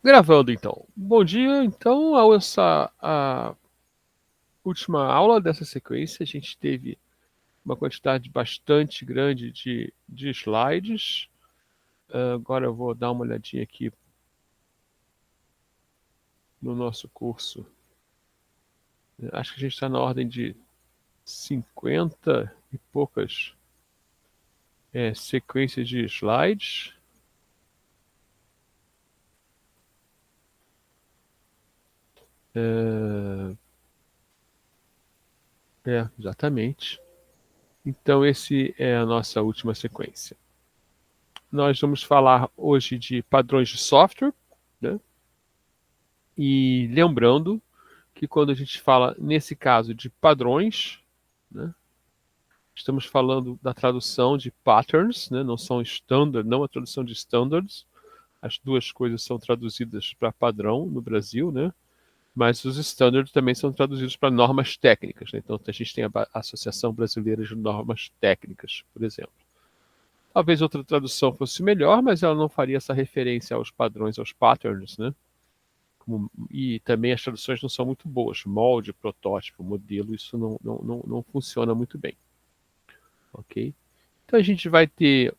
Gravando então. Bom dia, então, a última aula dessa sequência, a gente teve uma quantidade bastante grande de slides. Agora eu vou dar uma olhadinha aqui no nosso curso. Acho que a gente está na ordem de 50 e poucas sequências de slides. Exatamente. Então, esse é a nossa última sequência. Nós vamos falar hoje de padrões de software, né? E lembrando que quando a gente fala, nesse caso, de padrões, né, estamos falando da tradução de patterns, né, não são standard, não a tradução de standards. As duas coisas são traduzidas para padrão no Brasil, né? Mas os standards também são traduzidos para normas técnicas, né? Então a gente tem a Associação Brasileira de Normas Técnicas, por exemplo. Talvez outra tradução fosse melhor, mas ela não faria essa referência aos padrões, aos patterns, né? E também as traduções não são muito boas. Molde, protótipo, modelo, isso não funciona muito bem. Ok? Então a gente vai ter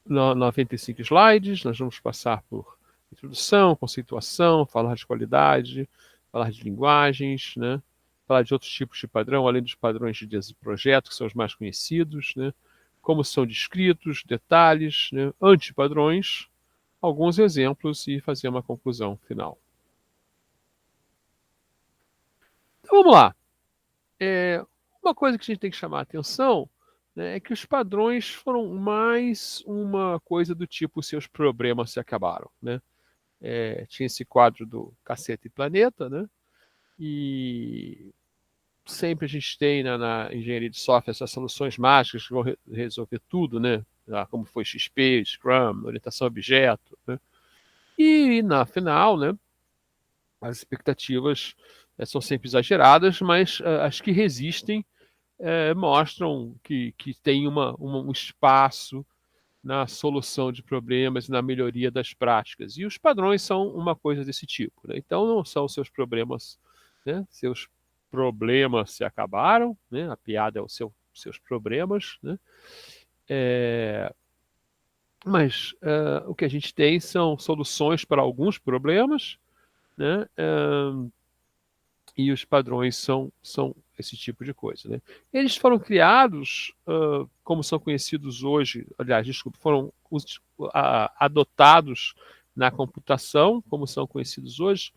95 slides, nós vamos passar por introdução, conceituação, falar de qualidade, falar de linguagens, né? Falar de outros tipos de padrão, além dos padrões de projeto, que são os mais conhecidos, né? Como são descritos, detalhes, né? Antipadrões, alguns exemplos e fazer uma conclusão final. Então vamos lá. Uma coisa que a gente tem que chamar a atenção, né, é que os padrões foram mais uma coisa do tipo seus problemas se acabaram. Né? Tinha esse quadro do Caceta e Planeta, né? E sempre a gente tem na engenharia de software essas soluções mágicas que vão resolver tudo, né? Como foi XP, Scrum, orientação a objeto. Né? E na final, né, as expectativas são sempre exageradas, mas as que resistem mostram que tem um espaço na solução de problemas e na melhoria das práticas. E os padrões são uma coisa desse tipo. Né? Então, não são seus problemas, né? Seus problemas se acabaram, né? A piada é seus problemas, né? Mas o que a gente tem são soluções para alguns problemas, né? E os padrões são esse tipo de coisa. Né? Eles foram criados, como são conhecidos hoje, aliás, desculpa, foram adotados na computação, como são conhecidos hoje,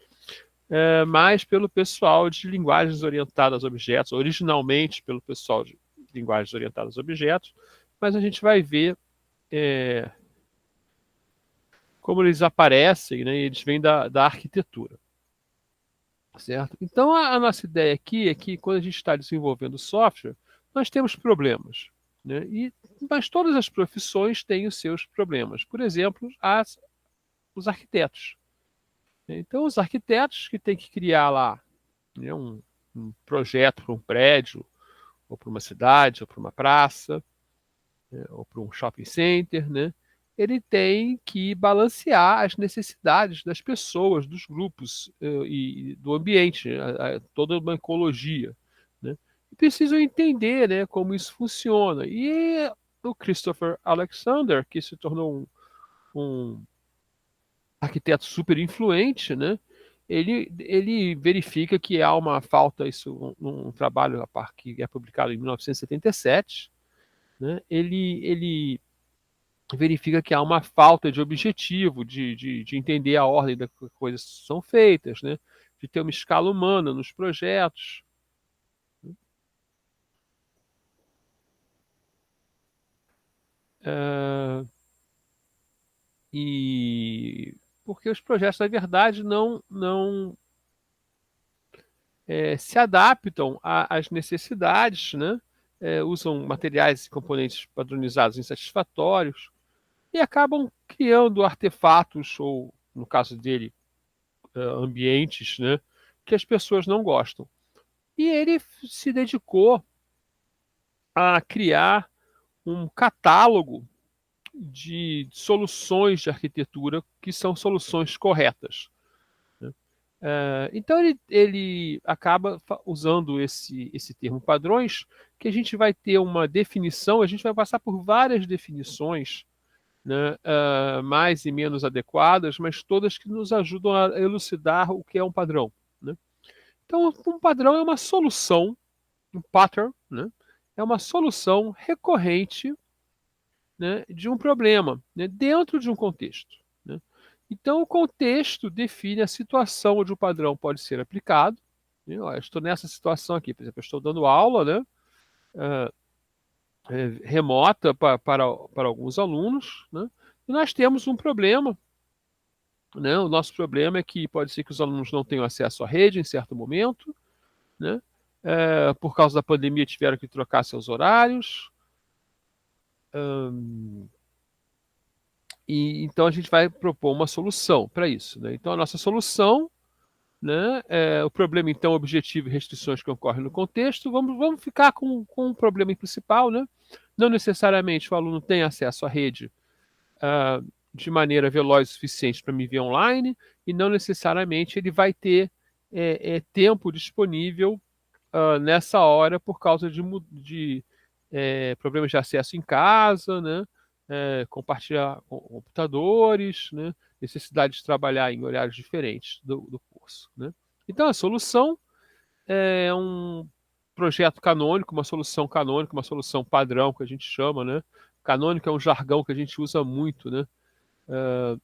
mais pelo pessoal de linguagens orientadas a objetos, originalmente pelo pessoal de linguagens orientadas a objetos, mas a gente vai ver como eles aparecem, né? Eles vêm da arquitetura. Certo? Então, a nossa ideia aqui é que quando a gente está desenvolvendo software, nós temos problemas. Né? Mas todas as profissões têm os seus problemas. Por exemplo, os arquitetos. Então, os arquitetos que têm que criar lá, né, um projeto para um prédio, ou para uma cidade, ou para uma praça, né, ou para um shopping center, né? Ele tem que balancear as necessidades das pessoas, dos grupos e do ambiente, toda uma ecologia. Né? E precisam entender, né, como isso funciona. E o Christopher Alexander, que se tornou um arquiteto super influente, né? Ele verifica que há uma falta, isso num trabalho que é publicado em 1977, né? Ele verifica que há uma falta de objetivo, de entender a ordem das coisas são feitas, né? De ter uma escala humana nos projetos. E porque os projetos, na verdade, não se adaptam às necessidades, né? Usam materiais e componentes padronizados insatisfatórios e acabam criando artefatos, ou, no caso dele, ambientes, né? Que as pessoas não gostam. E ele se dedicou a criar um catálogo de soluções de arquitetura que são soluções corretas, né? Então ele acaba usando esse termo padrões, que a gente vai ter uma definição, a gente vai passar por várias definições, né, mais e menos adequadas, mas todas que nos ajudam a elucidar o que é um padrão, né? Então, um padrão é uma solução, um pattern, né, é uma solução recorrente, né, de um problema, né, dentro de um contexto, né? Então, o contexto define a situação onde o padrão pode ser aplicado, né? Olha, estou nessa situação aqui, por exemplo, eu estou dando aula, né, remota para alguns alunos, né, e nós temos um problema, né? O nosso problema é que pode ser que os alunos não tenham acesso à rede em certo momento, né? Por causa da pandemia tiveram que trocar seus horários. E então a gente vai propor uma solução para isso, né? Então a nossa solução, né, o problema então objetivo e restrições que ocorrem no contexto, vamos ficar com o problema principal, né? Não necessariamente o aluno tem acesso à rede de maneira veloz o suficiente para me ver online, e não necessariamente ele vai ter tempo disponível nessa hora por causa de problemas de acesso em casa, né? Compartilhar computadores, né? Necessidade de trabalhar em horários diferentes do curso, né? Então a solução é um projeto canônico, uma solução canônica, uma solução padrão que a gente chama, né? Canônico é um jargão que a gente usa muito, né?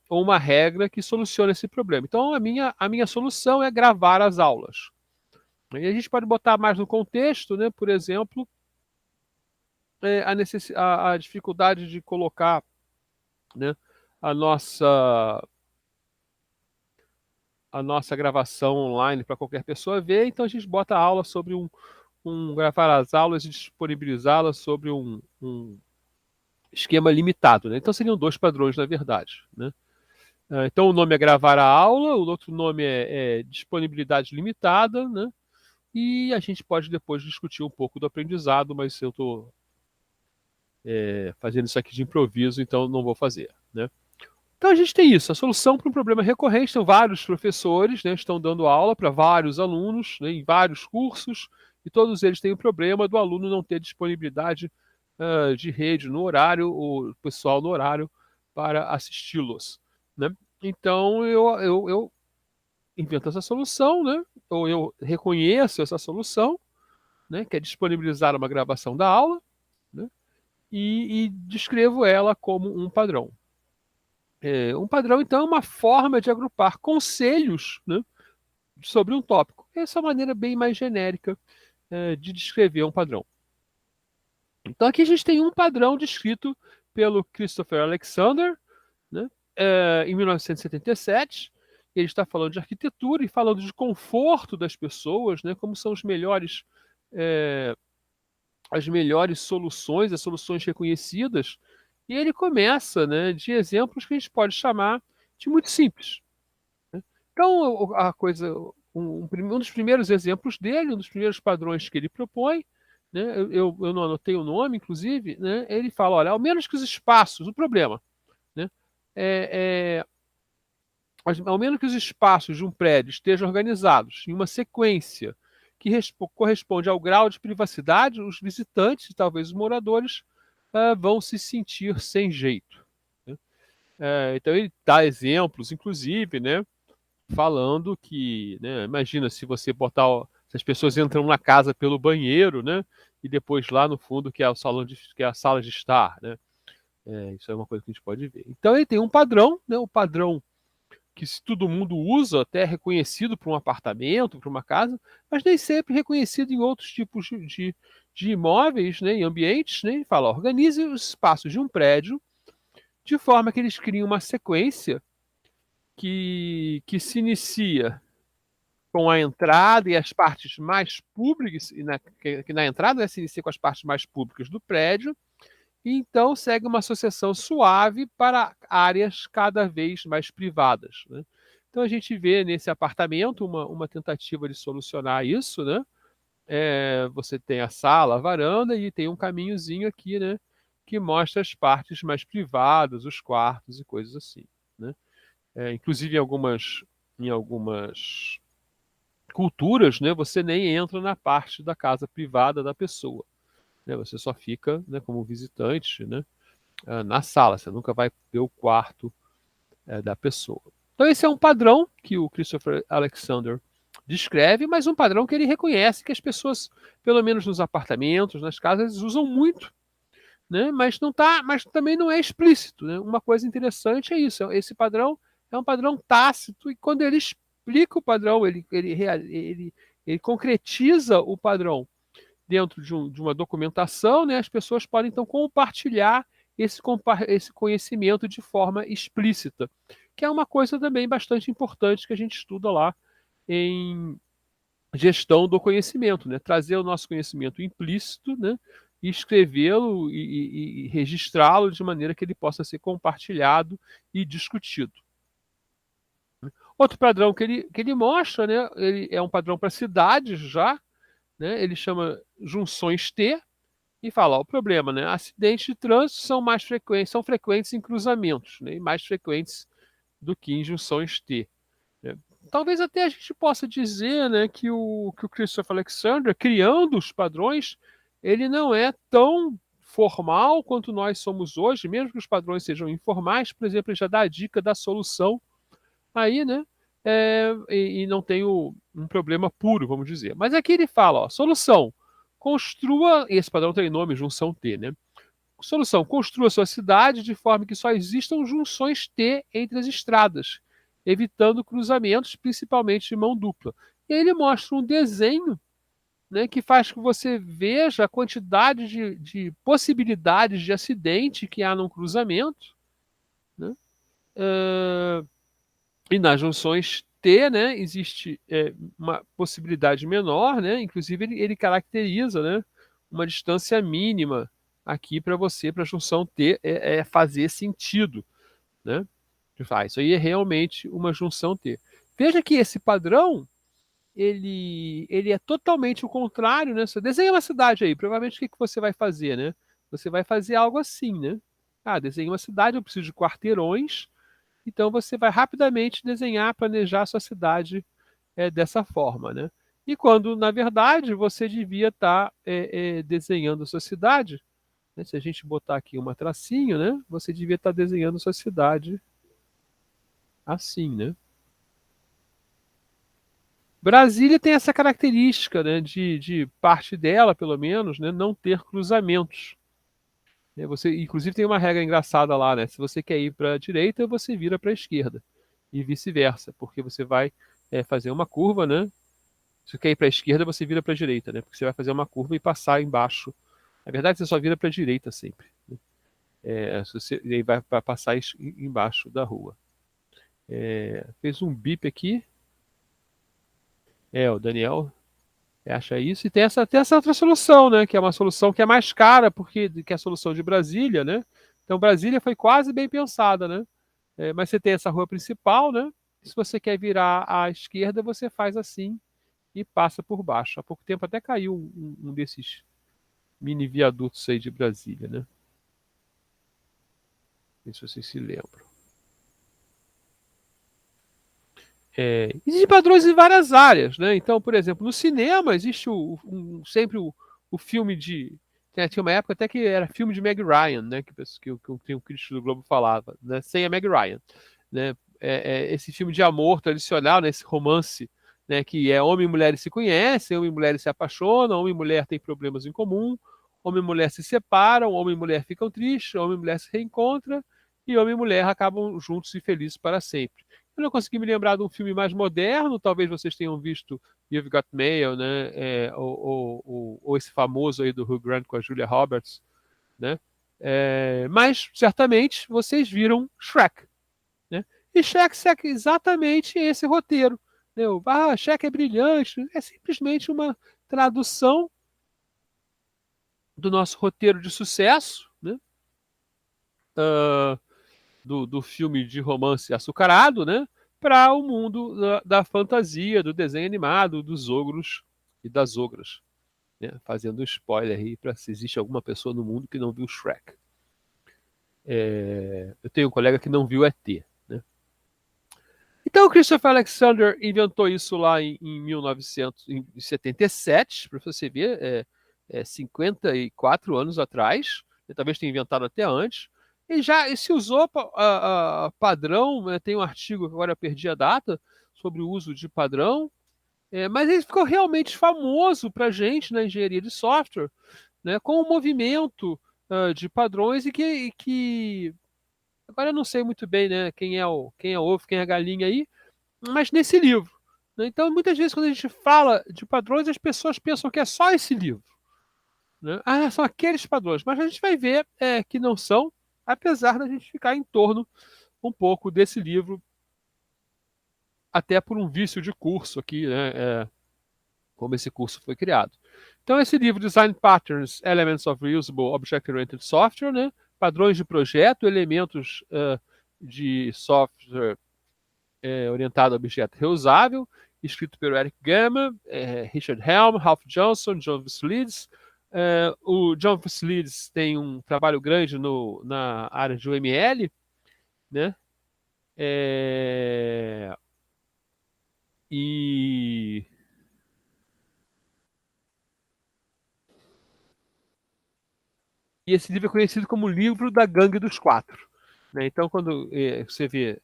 Ou uma regra que soluciona esse problema. Então a minha solução é gravar as aulas. E a gente pode botar mais no contexto, né? Por exemplo, a dificuldade de colocar, né, a nossa, a nossa gravação online para qualquer pessoa ver, então a gente bota a aula sobre gravar as aulas e disponibilizá-las sobre um esquema limitado, né? Então seriam dois padrões, na verdade, né? Então o nome é gravar a aula, o outro nome é disponibilidade limitada, né? E a gente pode depois discutir um pouco do aprendizado, mas eu estou fazendo isso aqui de improviso, então não vou fazer, né? Então a gente tem isso, a solução para um problema recorrente. São vários professores, né, estão dando aula para vários alunos, né, em vários cursos, e todos eles têm o problema do aluno não ter disponibilidade de rede no horário, o pessoal no horário para assisti-los, né? Então eu invento essa solução, né? Ou eu reconheço essa solução, né, que é disponibilizar uma gravação da aula, né, e descrevo ela como um padrão. Um padrão, então, é uma forma de agrupar conselhos, né, sobre um tópico. Essa é uma maneira bem mais genérica de descrever um padrão. Então, aqui a gente tem um padrão descrito pelo Christopher Alexander, né, em 1977. Ele está falando de arquitetura e falando de conforto das pessoas, né, como são as melhores soluções, as soluções reconhecidas. E ele começa, né, de exemplos que a gente pode chamar de muito simples. Então, um dos primeiros exemplos dele, um dos primeiros padrões que ele propõe, né, eu não anotei o nome, inclusive, né, ele fala, olha, ao menos que os espaços, o problema, né, é, ao menos que os espaços de um prédio estejam organizados em uma sequência que corresponde ao grau de privacidade, os visitantes e talvez os moradores vão se sentir sem jeito, né? Então ele dá exemplos, inclusive, né, falando que, né, imagina se você botar, se as pessoas entram na casa pelo banheiro, né, e depois lá no fundo que é o salão que é a sala de estar, né? Isso é uma coisa que a gente pode ver. Então ele tem um padrão, né, o padrão que se todo mundo usa, até reconhecido para um apartamento, para uma casa, mas nem sempre reconhecido em outros tipos de imóveis, né, em ambientes, né? Ele fala, organize os espaços de um prédio de forma que eles criem uma sequência que se inicia com a entrada e as partes mais públicas, que na entrada, né, se inicia com as partes mais públicas do prédio, e então segue uma associação suave para áreas cada vez mais privadas, né? Então a gente vê nesse apartamento uma tentativa de solucionar isso, né? Você tem a sala, a varanda e tem um caminhozinho aqui, né, que mostra as partes mais privadas, os quartos e coisas assim, né? Inclusive em algumas culturas, né, você nem entra na parte da casa privada da pessoa, né? Você só fica, né, como visitante, né, na sala. Você nunca vai ver o quarto da pessoa. Então esse é um padrão que o Christopher Alexander descreve, mas um padrão que ele reconhece que as pessoas, pelo menos nos apartamentos, nas casas, usam muito, né? Mas não tá, mas também não é explícito, né? Uma coisa interessante é isso. Esse padrão é um padrão tácito e quando ele explica o padrão, ele concretiza o padrão dentro de uma documentação, né? As pessoas podem então compartilhar esse conhecimento de forma explícita, que é uma coisa também bastante importante que a gente estuda lá em gestão do conhecimento, né? Trazer o nosso conhecimento implícito, né? E escrevê-lo e registrá-lo de maneira que ele possa ser compartilhado e discutido. Outro padrão que ele mostra, né? Ele é um padrão para cidades já, né? Ele chama junções T e fala, ó, o problema, né? Acidentes de trânsito são frequentes em cruzamentos, né? E mais frequentes do que em junções T, né? Talvez até a gente possa dizer, né, que o Christopher Alexander, criando os padrões, ele não é tão formal quanto nós somos hoje, mesmo que os padrões sejam informais. Por exemplo, ele já dá a dica da solução aí, né? E não tem um problema puro, vamos dizer. Mas aqui ele fala, ó, solução, construa, e esse padrão tem nome, junção T, né? Solução, construa sua cidade de forma que só existam junções T entre as estradas, evitando cruzamentos, principalmente de mão dupla. E aí ele mostra um desenho, né, que faz que você veja a quantidade de possibilidades de acidente que há num cruzamento, né? E nas junções T, né, existe uma possibilidade menor, né? Inclusive ele caracteriza, né, uma distância mínima aqui para você, para a junção T fazer sentido, né? Isso aí é realmente uma junção T. Veja que esse padrão ele é totalmente o contrário, né? Você desenha uma cidade aí, provavelmente o que que você vai fazer, né? Você vai fazer algo assim, né? Ah, desenhei uma cidade, eu preciso de quarteirões, então você vai rapidamente desenhar, planejar a sua cidade dessa forma, né? E quando, na verdade, você devia estar desenhando a sua cidade, né? Se a gente botar aqui uma tracinho, né? Você devia estar desenhando a sua cidade assim, né? Brasília tem essa característica, né? De parte dela, pelo menos, né? Não ter cruzamentos. Né? Você, inclusive, tem uma regra engraçada lá, né? Se você quer ir para a direita, você vira para a esquerda e vice-versa, porque você vai fazer uma curva, né? Se você quer ir para a esquerda, você vira para a direita, né? Porque você vai fazer uma curva e passar embaixo. Na verdade, você só vira para a direita sempre, né? E aí vai passar embaixo da rua. Fez um bip aqui. O Daniel acha isso. E tem essa outra solução, né? Que é uma solução que é mais cara porque que é a solução de Brasília, né? Então Brasília foi quase bem pensada, né? Mas você tem essa rua principal, né? Se você quer virar à esquerda, você faz assim e passa por baixo. Há pouco tempo até caiu um desses mini viadutos aí de Brasília, né? Não sei se vocês se lembram. Existem padrões em várias áreas, né? Então, por exemplo, no cinema existe sempre o filme de. Tinha uma época até que era filme de Meg Ryan, né? Que o crítico do Globo falava, né? Sem a Meg Ryan, né? Esse filme de amor tradicional, né? Esse romance, né? Que é homem e mulher se conhecem, homem e mulher se apaixonam, homem e mulher têm problemas em comum, homem e mulher se separam, homem e mulher ficam tristes, homem e mulher se reencontram e homem e mulher acabam juntos e felizes para sempre. Eu não consegui me lembrar de um filme mais moderno, talvez vocês tenham visto You've Got Mail, né? Ou esse famoso aí do Hugh Grant com a Julia Roberts, né? Mas certamente vocês viram Shrek, né? E Shrek segue exatamente esse roteiro, né? Shrek é brilhante, é simplesmente uma tradução do nosso roteiro de sucesso, né? Do filme de romance açucarado, né? Para o mundo da fantasia, do desenho animado, dos ogros e das ogras. Né? Fazendo um spoiler aí para se existe alguma pessoa no mundo que não viu Shrek. Eu tenho um colega que não viu ET, né? Então o Christopher Alexander inventou isso lá em 1977, para você ver, 54 anos atrás. Ele talvez tenha inventado até antes. E já se usou padrão, né? Tem um artigo que agora eu perdi a data sobre o uso de padrão, mas ele ficou realmente famoso para a gente na engenharia de software, né, com o movimento de padrões e que agora eu não sei muito bem, né, quem é o ovo, quem é a galinha aí, mas nesse livro, né? Então, muitas vezes, quando a gente fala de padrões, as pessoas pensam que é só esse livro, né? Ah, são aqueles padrões. Mas a gente vai ver que não são, apesar da gente ficar em torno um pouco desse livro, até por um vício de curso aqui, né? Como esse curso foi criado. Então, esse livro, Design Patterns, Elements of Reusable Object-Oriented Software, né? Padrões de projeto, elementos de software orientado a objeto reusável, escrito pelo Eric Gama, Richard Helm, Ralph Johnson, John Vslids. O John Vslids tem um trabalho grande na área de UML, né? E esse livro é conhecido como o livro da Gangue dos Quatro, né? Então, quando você vê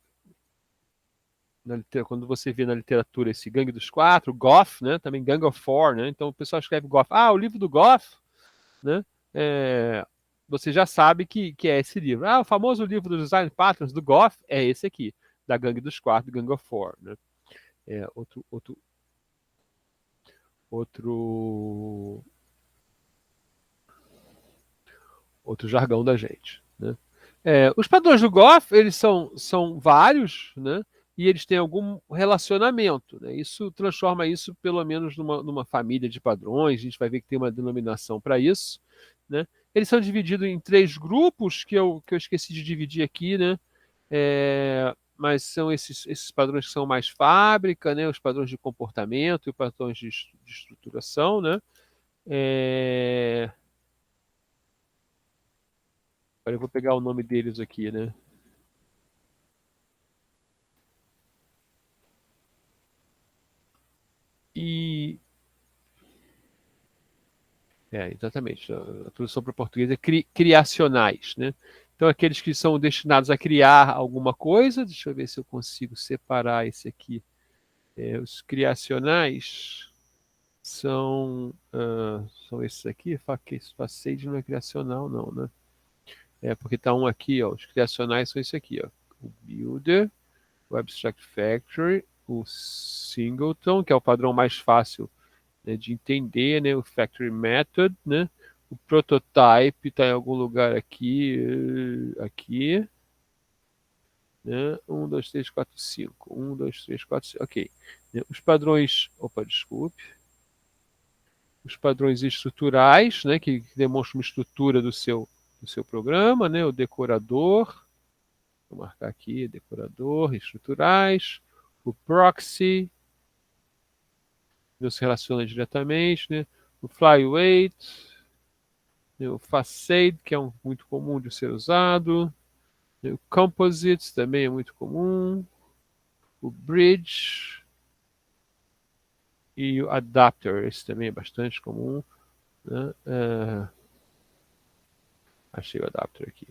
na literatura esse Gangue dos Quatro, Goff, né? Também Gang of Four, né? Então o pessoal escreve Goff. Ah, o livro do Goff, né? É, você já sabe que é esse livro. Ah, o famoso livro do Design Patterns do Goff é esse aqui, da Gangue dos Quatro, Gang of Four, né? É outro, outro jargão da gente, né? Os padrões do Goff, eles são vários, né? E eles têm algum relacionamento, né? Isso transforma isso, pelo menos, numa família de padrões. A gente vai ver que tem uma denominação para isso, né? Eles são divididos em três grupos que eu esqueci de dividir aqui, né? Mas são esses padrões que são mais fábrica, né? Os padrões de comportamento e os padrões de estruturação, né? É, Agora eu vou pegar o nome deles aqui, né? E. Exatamente. A tradução para o português é criacionais, né? Então, aqueles que são destinados a criar alguma coisa, deixa eu ver se eu consigo separar esse aqui. Os criacionais são esses aqui. Facade não é criacional, não, né? Porque tá um aqui, ó. Os criacionais são esse aqui, ó. O Builder, o Abstract Factory, o Singleton, que é o padrão mais fácil, né, de entender, né, o Factory Method, né, o Prototype está em algum lugar aqui, né, 1, 2, 3, 4, 5, 1, 2, 3, 4, 5, ok. Os padrões, desculpe, os padrões estruturais, né, que demonstram uma estrutura do seu programa, né, o decorador, vou marcar aqui, decorador, estruturais, o proxy, não se relaciona diretamente, né? O flyweight, né? O facade, que é muito comum de ser usado, né? O composites também é muito comum, o bridge e o adapter, esse também é bastante comum, né? Achei o adapter aqui.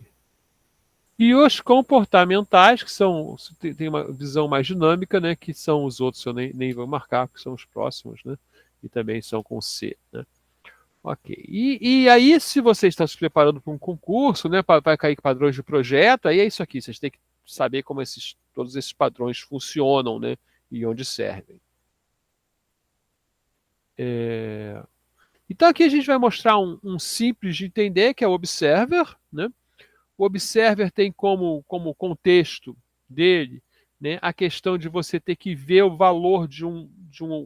E os comportamentais, que tem uma visão mais dinâmica, né? Que são os outros, eu nem vou marcar, porque são os próximos, né? E também são com C, né? Ok. E aí, se você está se preparando para um concurso, né, vai cair padrões de projeto, aí é isso aqui. Vocês têm que saber como todos esses padrões funcionam, né, e onde servem. Então, aqui a gente vai mostrar um simples de entender, que é o Observer, né? O Observer tem como contexto dele, né, a questão de você ter que ver o valor de um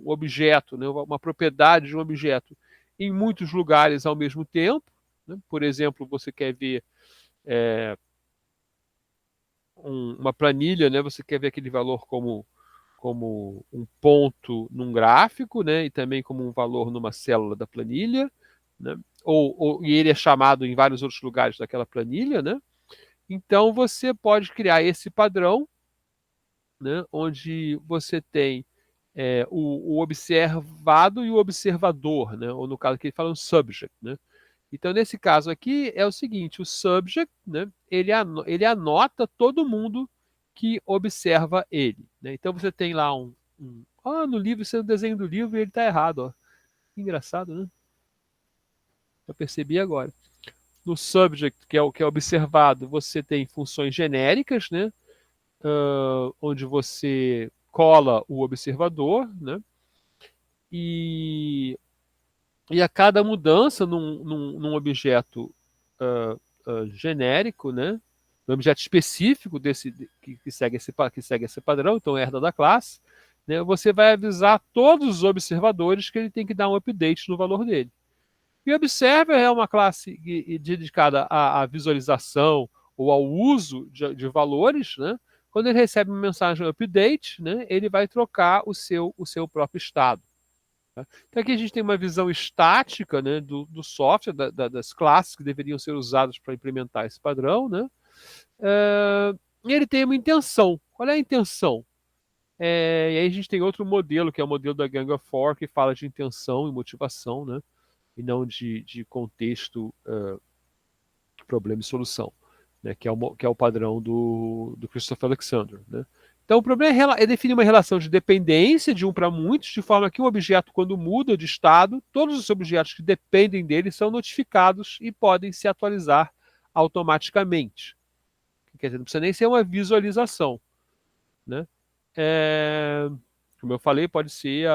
objeto, né, uma propriedade de um objeto em muitos lugares ao mesmo tempo, né? Por exemplo, você quer ver uma planilha, né? Você quer ver aquele valor como um ponto num gráfico, né? E também como um valor numa célula da planilha, né? E ele é chamado em vários outros lugares daquela planilha, né? Então, você pode criar esse padrão, né, onde você tem o observado e o observador, né, ou no caso que ele fala um subject. Né? Então, nesse caso aqui, é o seguinte, o subject, né, ele anota todo mundo que observa ele. Né? Então, você tem lá no livro, você no desenho do livro, ele está errado. Ó. Engraçado, né? Eu percebi agora. No subject, que é observado, você tem funções genéricas, né? Onde você cola o observador, né? E, e a cada mudança num objeto genérico, né? Um objeto específico que segue esse padrão, então herda da classe, né? Você vai avisar todos os observadores que ele tem que dar um update no valor dele. E Observer é uma classe dedicada à visualização ou ao uso de valores, né? Quando ele recebe uma mensagem update, né, ele vai trocar o seu próprio estado. Tá? Então aqui a gente tem uma visão estática, né, do software, das classes que deveriam ser usadas para implementar esse padrão. Né? E ele tem uma intenção. Qual é a intenção? E aí a gente tem outro modelo, que é o modelo da Gang of Four, que fala de intenção e motivação, né? E não de contexto, problema e solução, né? Que é o padrão do Christopher Alexander. Né? Então, o problema é definir uma relação de dependência de um para muitos, de forma que um objeto, quando muda de estado, todos os objetos que dependem dele são notificados e podem se atualizar automaticamente. Quer dizer, não precisa nem ser uma visualização. Né? Como eu falei, pode ser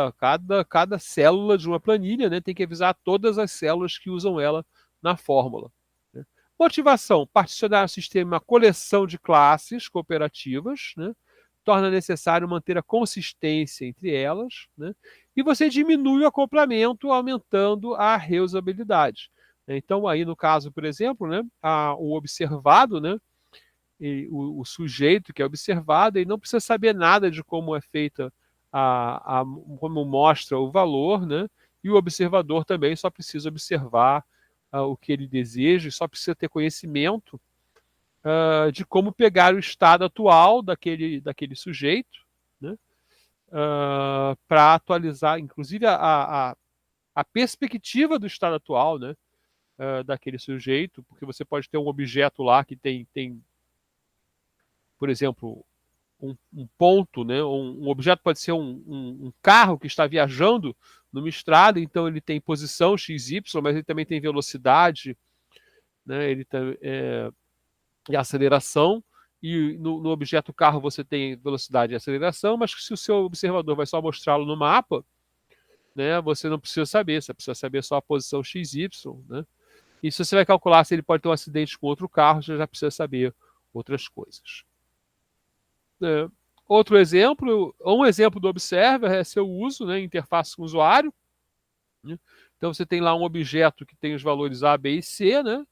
cada célula de uma planilha, né, tem que avisar todas as células que usam ela na fórmula. Né? Motivação: particionar o sistema em uma coleção de classes cooperativas, né, torna necessário manter a consistência entre elas, né, e você diminui o acoplamento, aumentando a reusabilidade. Então, aí no caso, por exemplo, né, o observado, né, o sujeito que é observado, ele não precisa saber nada de como é feita como mostra o valor, né? E o observador também só precisa observar o que ele deseja, e só precisa ter conhecimento de como pegar o estado atual daquele sujeito, né? Para atualizar, inclusive, a perspectiva do estado atual, né? Daquele sujeito, porque você pode ter um objeto lá que tem por exemplo, um ponto, né? Um objeto pode ser um carro que está viajando numa estrada, então ele tem posição XY, mas ele também tem velocidade, né? E aceleração. E no objeto carro você tem velocidade e aceleração, mas se o seu observador vai só mostrá-lo no mapa, né? Você não precisa saber, você precisa saber só a posição XY, né? E se você vai calcular se ele pode ter um acidente com outro carro, você já precisa saber outras coisas. É. Um exemplo do Observer é seu uso, né, interface com o usuário. Né? Então você tem lá um objeto que tem os valores A, B e C, né?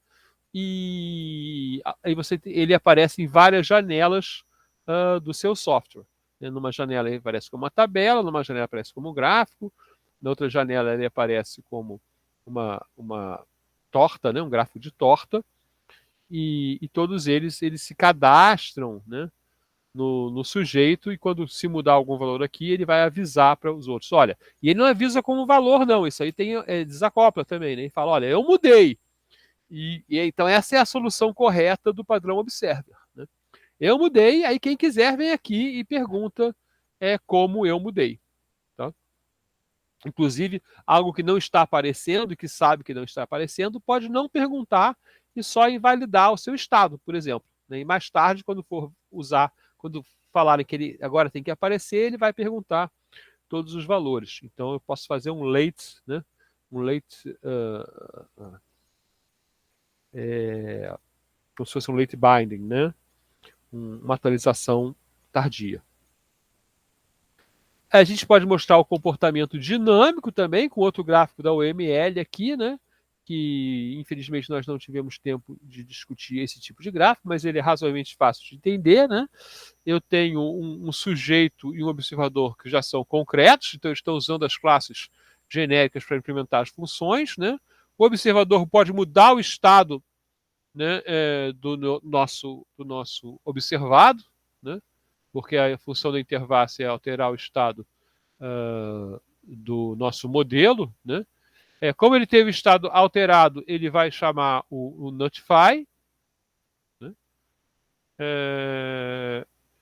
E aí ele aparece em várias janelas do seu software. Né? Numa janela ele aparece como uma tabela, numa janela aparece como um gráfico, na outra janela ele aparece como uma torta, né? Um gráfico de torta, e todos eles se cadastram, né? No sujeito, e quando se mudar algum valor aqui, ele vai avisar para os outros. Olha, e ele não avisa como valor, não. Isso aí desacopla também, né? Ele fala, olha, eu mudei. Então essa é a solução correta do padrão Observer. Né? Eu mudei, aí quem quiser vem aqui e pergunta como eu mudei. Tá? Inclusive, algo que não está aparecendo, que sabe que não está aparecendo, pode não perguntar e só invalidar o seu estado, por exemplo. Né? E mais tarde, quando falarem que ele agora tem que aparecer, ele vai perguntar todos os valores. Então eu posso fazer um late, né? Como se fosse um late binding, né? Uma atualização tardia. A gente pode mostrar o comportamento dinâmico também, com outro gráfico da UML aqui, né? Que infelizmente nós não tivemos tempo de discutir esse tipo de gráfico, mas ele é razoavelmente fácil de entender, né? Eu tenho um sujeito e um observador que já são concretos, então eu estou usando as classes genéricas para implementar as funções, né? O observador pode mudar o estado né, do nosso observado, né, porque a função da interface é alterar o estado do nosso modelo, né? Como ele teve o estado alterado, ele vai chamar o notify, né?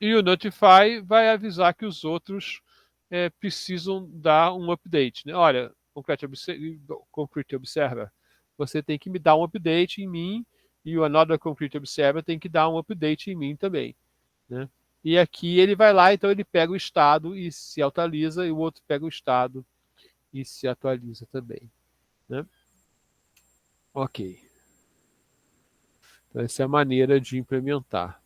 E o notify vai avisar que os outros precisam dar um update, né? Olha, Concrete Observer, você tem que me dar um update em mim e o Another Concrete Observer tem que dar um update em mim também, né? E aqui ele vai lá, então ele pega o estado e se atualiza, e o outro pega o estado e se atualiza também, né? Ok. Então, essa é a maneira de implementar.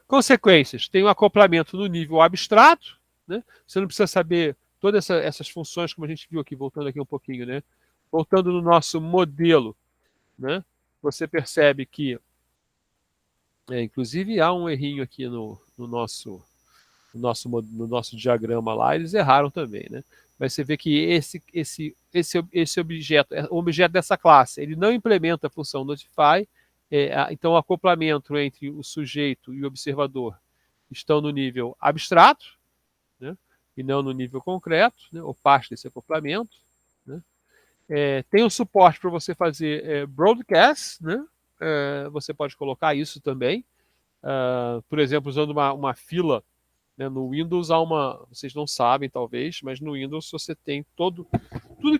Consequências. Tem um acoplamento no nível abstrato, né? Você não precisa saber todas essas funções, como a gente viu aqui, voltando aqui um pouquinho, né? Voltando no nosso modelo, né? Você percebe que, inclusive, há um errinho aqui no nosso diagrama lá, eles erraram também, né? Mas você vê que esse objeto, o objeto dessa classe, ele não implementa a função notify, então o acoplamento entre o sujeito e o observador estão no nível abstrato, né? E não no nível concreto, né? Ou parte desse acoplamento, né? Tem o suporte para você fazer broadcast, né? Você pode colocar isso também, por exemplo, usando uma fila, né? No Windows há vocês não sabem talvez, mas no Windows você tem tudo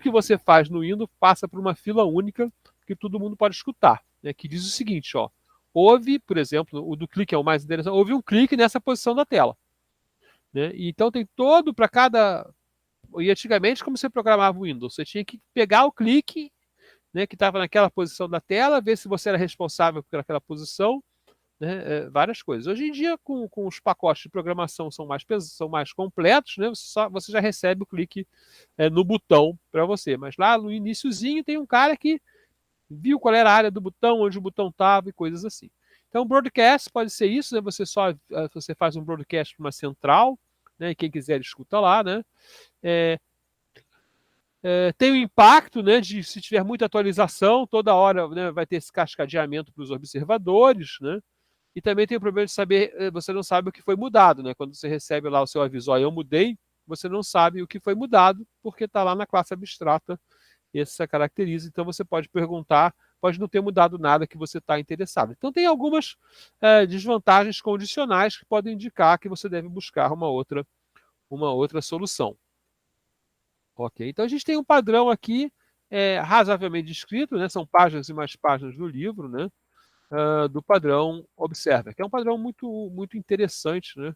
que você faz no Windows passa por uma fila única que todo mundo pode escutar, né? Que diz o seguinte, ó, houve, por exemplo, o do clique é o mais interessante, houve um clique nessa posição da tela, né? E então tem todo para cada. E antigamente, como você programava o Windows, você tinha que pegar o clique, né, que estava naquela posição da tela, ver se você era responsável por aquela posição, né, várias coisas. Hoje em dia, com os pacotes de programação são mais completos, né, você já recebe o clique no botão para você. Mas lá no iniciozinho tem um cara que viu qual era a área do botão, onde o botão estava e coisas assim. Então, broadcast pode ser isso, né? Você faz um broadcast para uma central, né? E quem quiser escuta lá, né? É, tem o impacto, né? De se tiver muita atualização, toda hora, né, vai ter esse cascadeamento para os observadores, né? E também tem o problema de saber, você não sabe o que foi mudado, né? Quando você recebe lá o seu aviso, ó, eu mudei, você não sabe o que foi mudado, porque está lá na classe abstrata essa caracteriza. Então você pode perguntar, pode não ter mudado nada que você está interessado. Então tem algumas desvantagens condicionais que podem indicar que você deve buscar uma outra solução. Ok, então a gente tem um padrão aqui razoavelmente descrito, né? São páginas e mais páginas do livro, né? Do padrão Observer, que é um padrão muito interessante, né?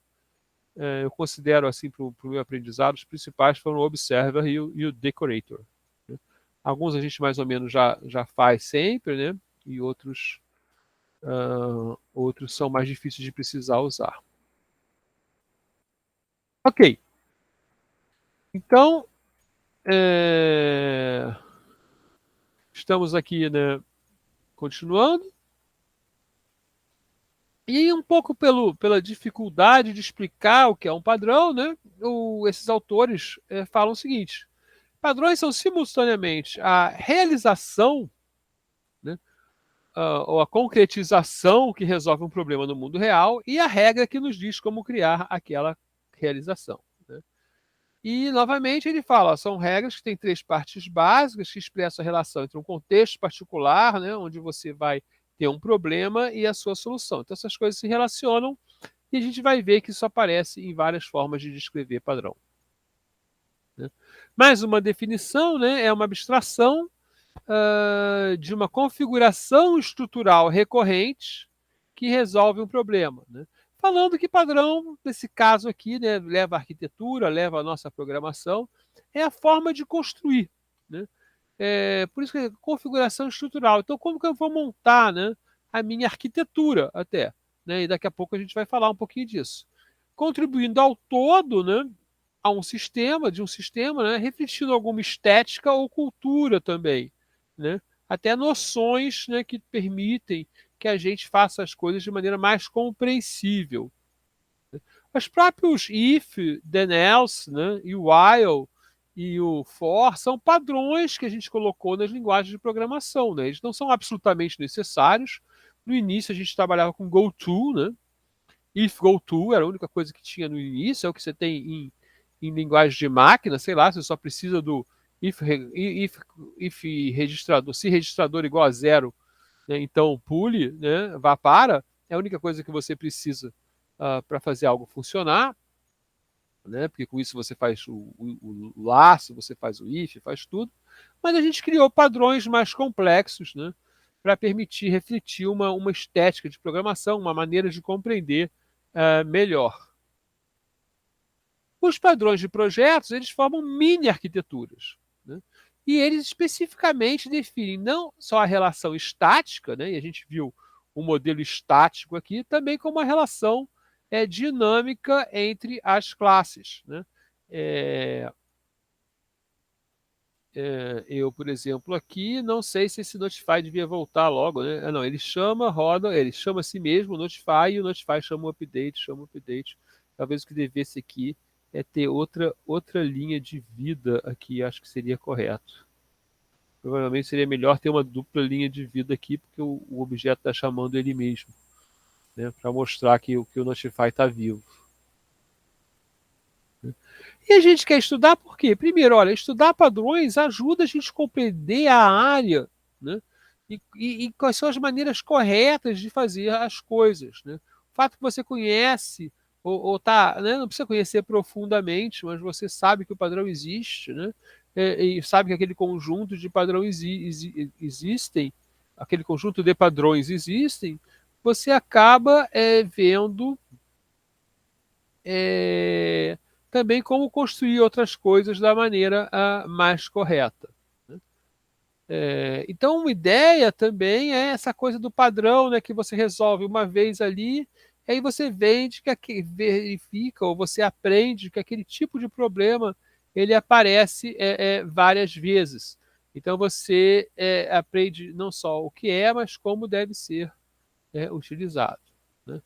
Eu considero assim para o meu aprendizado, os principais foram o Observer e o Decorator, né? Alguns a gente mais ou menos já faz sempre, né? E outros são mais difíceis de precisar usar. Ok, então estamos aqui, né, continuando. E um pouco pela dificuldade de explicar o que é um padrão, né, esses autores falam o seguinte: padrões são simultaneamente a realização, né, ou a concretização que resolve um problema no mundo real e a regra que nos diz como criar aquela realização, né? E, novamente, ele fala, são regras que têm três partes básicas que expressam a relação entre um contexto particular, né, onde você vai ter um problema e a sua solução. Então, essas coisas se relacionam e a gente vai ver que isso aparece em várias formas de descrever padrão, né? Mais uma definição, né, é uma abstração de uma configuração estrutural recorrente que resolve um problema, né? Falando que padrão, nesse caso aqui, né, leva a arquitetura, leva a nossa programação, é a forma de construir, né? Por isso que é configuração estrutural. Então, como que eu vou montar, né, a minha arquitetura até, né? E daqui a pouco a gente vai falar um pouquinho disso. Contribuindo ao todo, né, de um sistema, né, refletindo alguma estética ou cultura também, né? Até noções, né, que permitem que a gente faça as coisas de maneira mais compreensível. Os próprios if, then else, né, e while e o for são padrões que a gente colocou nas linguagens de programação, né? Eles não são absolutamente necessários. No início a gente trabalhava com goto, né? If goto era a única coisa que tinha no início, é o que você tem em linguagem de máquina, sei lá, você só precisa do if registrador, se registrador igual a zero, né? Então pule, né? Vá para, é a única coisa que você precisa para fazer algo funcionar, né? Porque com isso você faz o laço, você faz o if, faz tudo. Mas a gente criou padrões mais complexos, né? Para permitir refletir uma estética de programação, uma maneira de compreender melhor. Os padrões de projetos, eles formam mini arquiteturas, né? E eles especificamente definem não só a relação estática, né? E a gente viu um modelo estático aqui, também como uma relação dinâmica entre as classes, né? É, eu, por exemplo, aqui, não sei se esse Notify devia voltar logo, né? Não, ele chama, roda, ele chama a si mesmo, Notify, e o Notify chama o update, chama o update. Talvez o que devesse aqui é ter outra linha de vida aqui, acho que seria correto. Provavelmente seria melhor ter uma dupla linha de vida aqui, porque o objeto está chamando ele mesmo, né? Para mostrar que o Notify está vivo. E a gente quer estudar por quê? Primeiro, olha, estudar padrões ajuda a gente a compreender a área, né? E quais são as maneiras corretas de fazer as coisas, né? O fato que você conhece, ou tá, né? Não precisa conhecer profundamente, mas você sabe que o padrão existe, né? E sabe que aquele conjunto de padrões existem, aquele conjunto de padrões existem, você acaba vendo é, também como construir outras coisas da maneira mais correta, né? Então, uma ideia também é essa coisa do padrão, né, que você resolve uma vez ali, e aí você vende, verifica, ou você aprende que aquele tipo de problema ele aparece várias vezes. Então, você aprende não só o que é, mas como deve ser utilizado, né?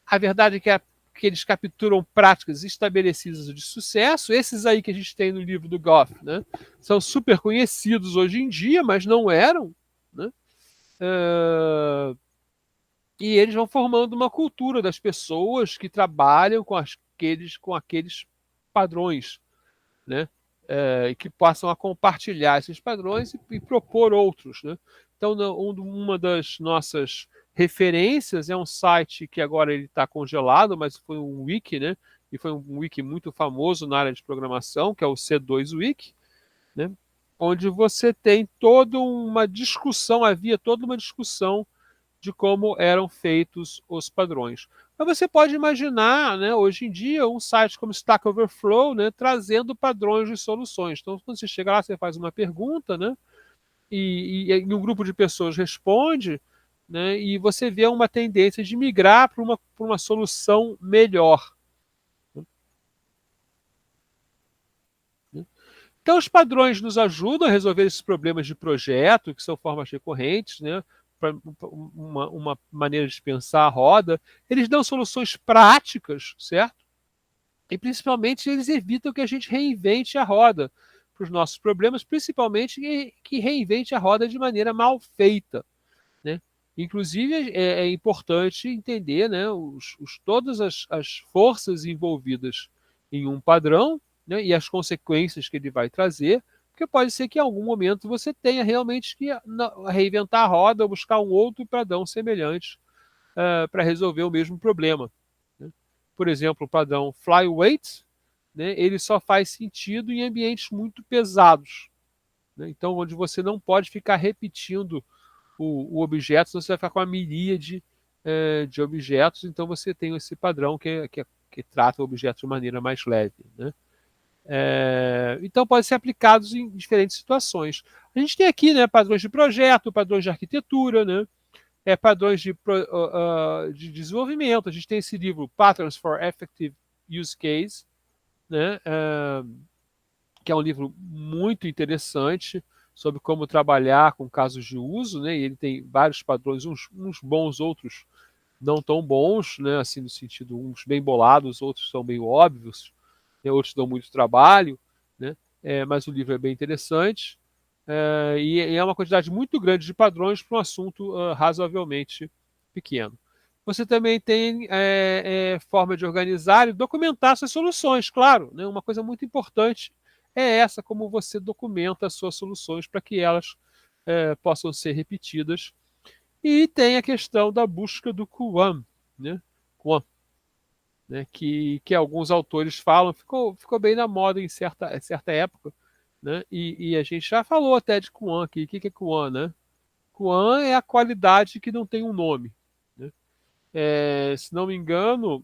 A verdade é que eles capturam práticas estabelecidas de sucesso. Esses aí que a gente tem no livro do Goff, né? São super conhecidos hoje em dia, mas não eram, né? E eles vão formando uma cultura das pessoas que trabalham com aqueles padrões, né? E que possam a compartilhar esses padrões e propor outros, né? Então, uma das nossas referências é um site que agora ele está congelado, mas foi um wiki, né? E foi um wiki muito famoso na área de programação, que é o C2Wiki, né? Onde você tem havia toda uma discussão de como eram feitos os padrões. Mas você pode imaginar, né, hoje em dia, um site como Stack Overflow, né, trazendo padrões de soluções. Então, quando você chega lá, você faz uma pergunta, né, e um grupo de pessoas responde, né, e você vê uma tendência de migrar para uma solução melhor, né? Então, os padrões nos ajudam a resolver esses problemas de projeto, que são formas recorrentes, né? Uma maneira de pensar a roda. Eles dão soluções práticas, certo? E, principalmente, eles evitam que a gente reinvente a roda para os nossos problemas, principalmente que reinvente a roda de maneira mal feita, né? Inclusive, é importante entender, né, todas as forças envolvidas em um padrão, né, e as consequências que ele vai trazer, porque pode ser que em algum momento você tenha realmente que reinventar a roda ou buscar um outro padrão semelhante para resolver o mesmo problema, né? Por exemplo, o padrão flyweight, né, ele só faz sentido em ambientes muito pesados, né? Então, onde você não pode ficar repetindo o objeto, senão você vai ficar com uma miríade de objetos, então você tem esse padrão que trata o objeto de maneira mais leve, né? Então, pode ser aplicado em diferentes situações. A gente tem aqui, né, padrões de projeto, padrões de arquitetura, né, padrões de desenvolvimento. A gente tem esse livro, Patterns for Effective Use Case, né, que é um livro muito interessante sobre como trabalhar com casos de uso, né? E ele tem vários padrões, uns bons, outros não tão bons, né? Assim, no sentido, uns bem bolados, outros são meio óbvios, né? Outros dão muito trabalho, né? mas o livro é bem interessante. E é uma quantidade muito grande de padrões para um assunto razoavelmente pequeno. Você também tem forma de organizar e documentar suas soluções, claro. Né? Uma coisa muito importante é essa, como você documenta as suas soluções para que elas possam ser repetidas. E tem a questão da busca do QAM, né? QAM, né? Que alguns autores falam, ficou bem na moda em certa época, né? E a gente já falou até de QAM aqui. O que é QAM, né? QAM é a qualidade que não tem um nome. Né? Se não me engano,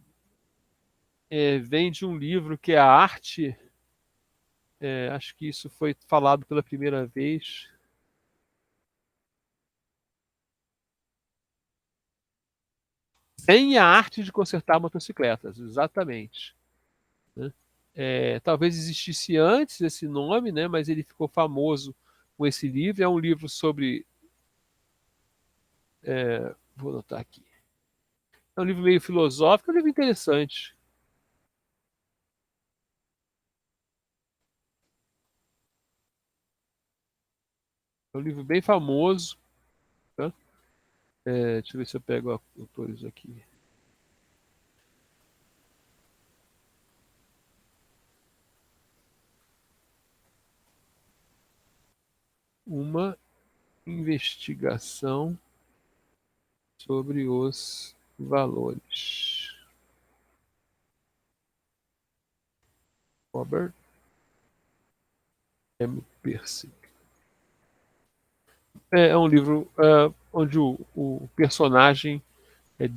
vem de um livro que é a arte. Acho que isso foi falado pela primeira vez. Em a arte de consertar motocicletas, exatamente. Né? Talvez existisse antes esse nome, né? Mas ele ficou famoso com esse livro. É um livro sobre. Vou anotar aqui. É um livro meio filosófico, é um livro interessante. É um livro bem famoso. Tá? Deixa eu ver se eu pego autores aqui. Uma investigação sobre os valores. Robert M. Percy. É um livro onde o personagem é,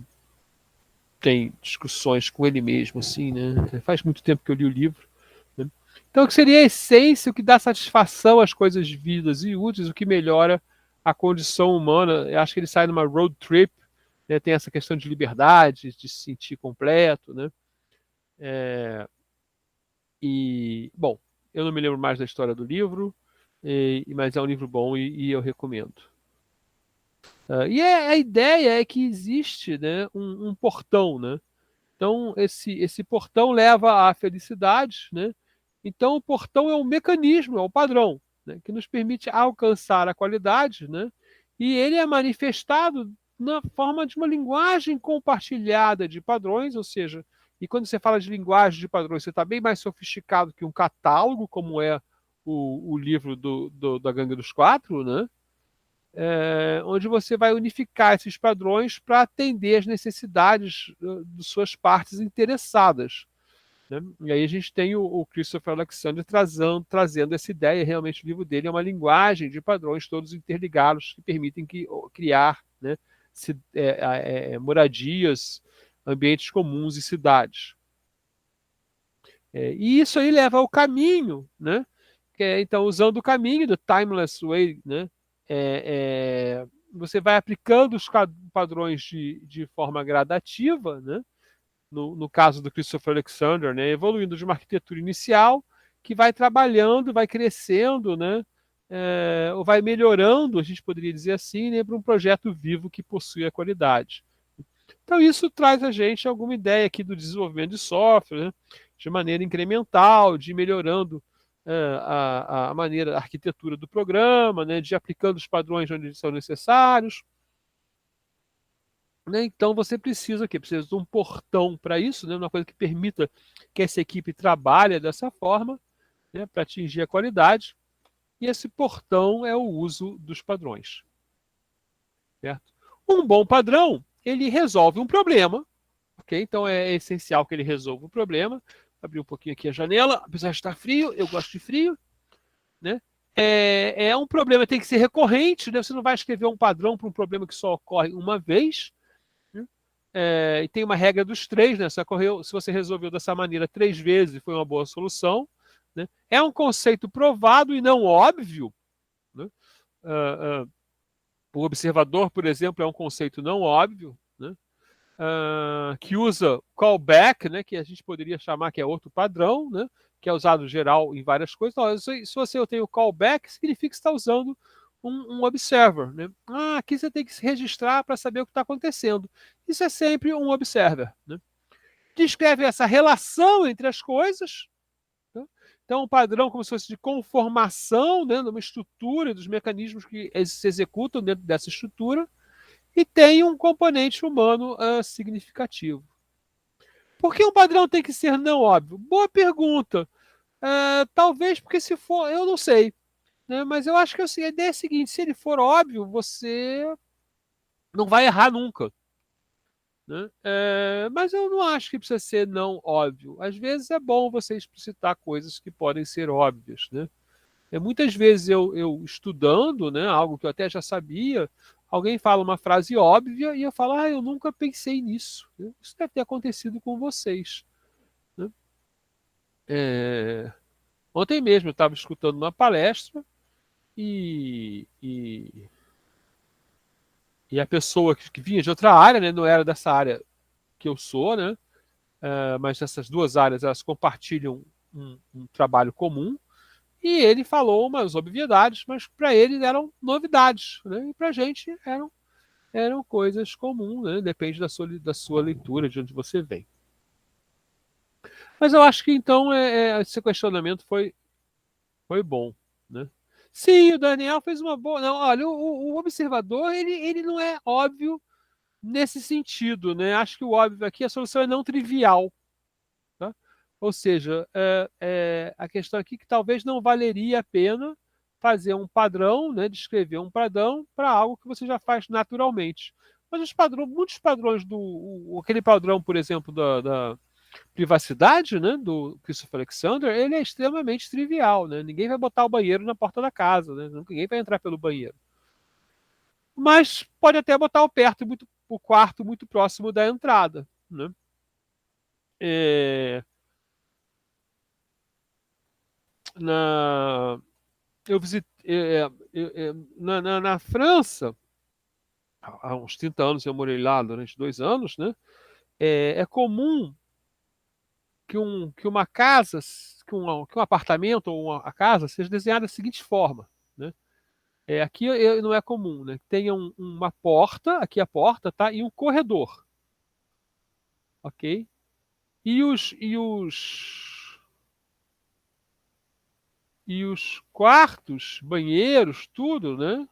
tem discussões com ele mesmo, assim, né? Faz muito tempo que eu li o livro. Né? Então, o que seria a essência, o que dá satisfação às coisas vivas e úteis, o que melhora a condição humana. Eu acho que ele sai numa road trip, né? Tem essa questão de liberdade, de se sentir completo, né? Bom, eu não me lembro mais da história do livro, mas é um livro bom e eu recomendo. A ideia é que existe, né, um portão, né? Então, esse portão leva à felicidade, né? Então, o portão é um mecanismo, é um padrão, né? Que nos permite alcançar a qualidade, né? E ele é manifestado na forma de uma linguagem compartilhada de padrões, ou seja, e quando você fala de linguagem de padrões, você está bem mais sofisticado que um catálogo, como é o livro da Gangue dos Quatro, né? Onde você vai unificar esses padrões para atender as necessidades de suas partes interessadas. Né? E aí a gente tem o Christopher Alexander trazendo essa ideia. Realmente o livro dele é uma linguagem de padrões todos interligados que permitem criar, né, moradias, ambientes comuns e cidades. E isso aí leva ao caminho, né? Então, usando o caminho do Timeless Way, né? Você vai aplicando os padrões de forma gradativa, né? No caso do Christopher Alexander, né? Evoluindo de uma arquitetura inicial que vai trabalhando, vai crescendo, né? Ou vai melhorando, a gente poderia dizer assim, né? Para um projeto vivo que possui a qualidade. Então, isso traz a gente alguma ideia aqui do desenvolvimento de software, né? De maneira incremental, de melhorando a maneira, a arquitetura do programa, né? De aplicando os padrões onde eles são necessários. Né? Então, você precisa que precisa de um portão para isso, né? Uma coisa que permita que essa equipe trabalhe dessa forma, né? Para atingir a qualidade. E esse portão é o uso dos padrões. Certo? Um bom padrão, ele resolve um problema. Ok? Então é essencial que ele resolva o problema. Vou abrir um pouquinho aqui a janela, apesar de estar frio, eu gosto de frio. Né? Um problema que tem que ser recorrente, né? Você não vai escrever um padrão para um problema que só ocorre uma vez. Né? E tem uma regra dos três, né? Se você resolveu dessa maneira 3 vezes, foi uma boa solução. Né? É um conceito provado e não óbvio. Né? O observador, por exemplo, é um conceito não óbvio. Né? Que usa callback, né, que a gente poderia chamar que é outro padrão, né, que é usado geral em várias coisas. Então, se você tem o callback, significa que está usando um observer. Né? Aqui você tem que se registrar para saber o que está acontecendo. Isso é sempre um observer. Né? Descreve essa relação entre as coisas. Né? Então, um padrão como se fosse de conformação, né, numa estrutura, dos mecanismos que se executam dentro dessa estrutura, e tem um componente humano significativo. Por que um padrão tem que ser não óbvio? Boa pergunta. Talvez porque se for, eu não sei, né, mas eu acho que assim, a ideia é a seguinte: se ele for óbvio, você não vai errar nunca. Né? Mas eu não acho que precisa ser não óbvio. Às vezes é bom você explicitar coisas que podem ser óbvias. Né? Muitas vezes eu estudando, né, algo que eu até já sabia, alguém fala uma frase óbvia e eu falo, eu nunca pensei nisso. Isso deve ter acontecido com vocês. Né? Ontem mesmo eu estava escutando uma palestra e a pessoa que vinha de outra área, né, não era dessa área que eu sou, né, mas essas duas áreas elas compartilham um trabalho comum. E ele falou umas obviedades, mas para ele eram novidades, né? E para a gente eram coisas comuns, né? Depende da sua leitura, de onde você vem. Mas eu acho que então esse questionamento foi bom, né? Sim, o Daniel fez uma boa. Não, olha, o observador ele não é óbvio nesse sentido, né? Acho que o óbvio aqui, a solução é não trivial. Tá? Ou seja, a questão aqui que talvez não valeria a pena fazer um padrão, né, descrever um padrão para algo que você já faz naturalmente. Mas muitos padrões aquele padrão, por exemplo, da privacidade, né, do Christopher Alexander, ele é extremamente trivial, né? Ninguém vai botar o banheiro na porta da casa, né? Ninguém vai entrar pelo banheiro. Mas pode até botar o quarto muito próximo da entrada, né? É, na, eu visitei na França, há uns 30 anos eu morei lá durante 2 anos, né? É comum que uma casa, que um apartamento ou uma casa seja desenhado da seguinte forma, né? Aqui não é comum, né? Tenha uma porta, aqui a porta, tá? E um corredor, ok? E os quartos, banheiros, tudo, né?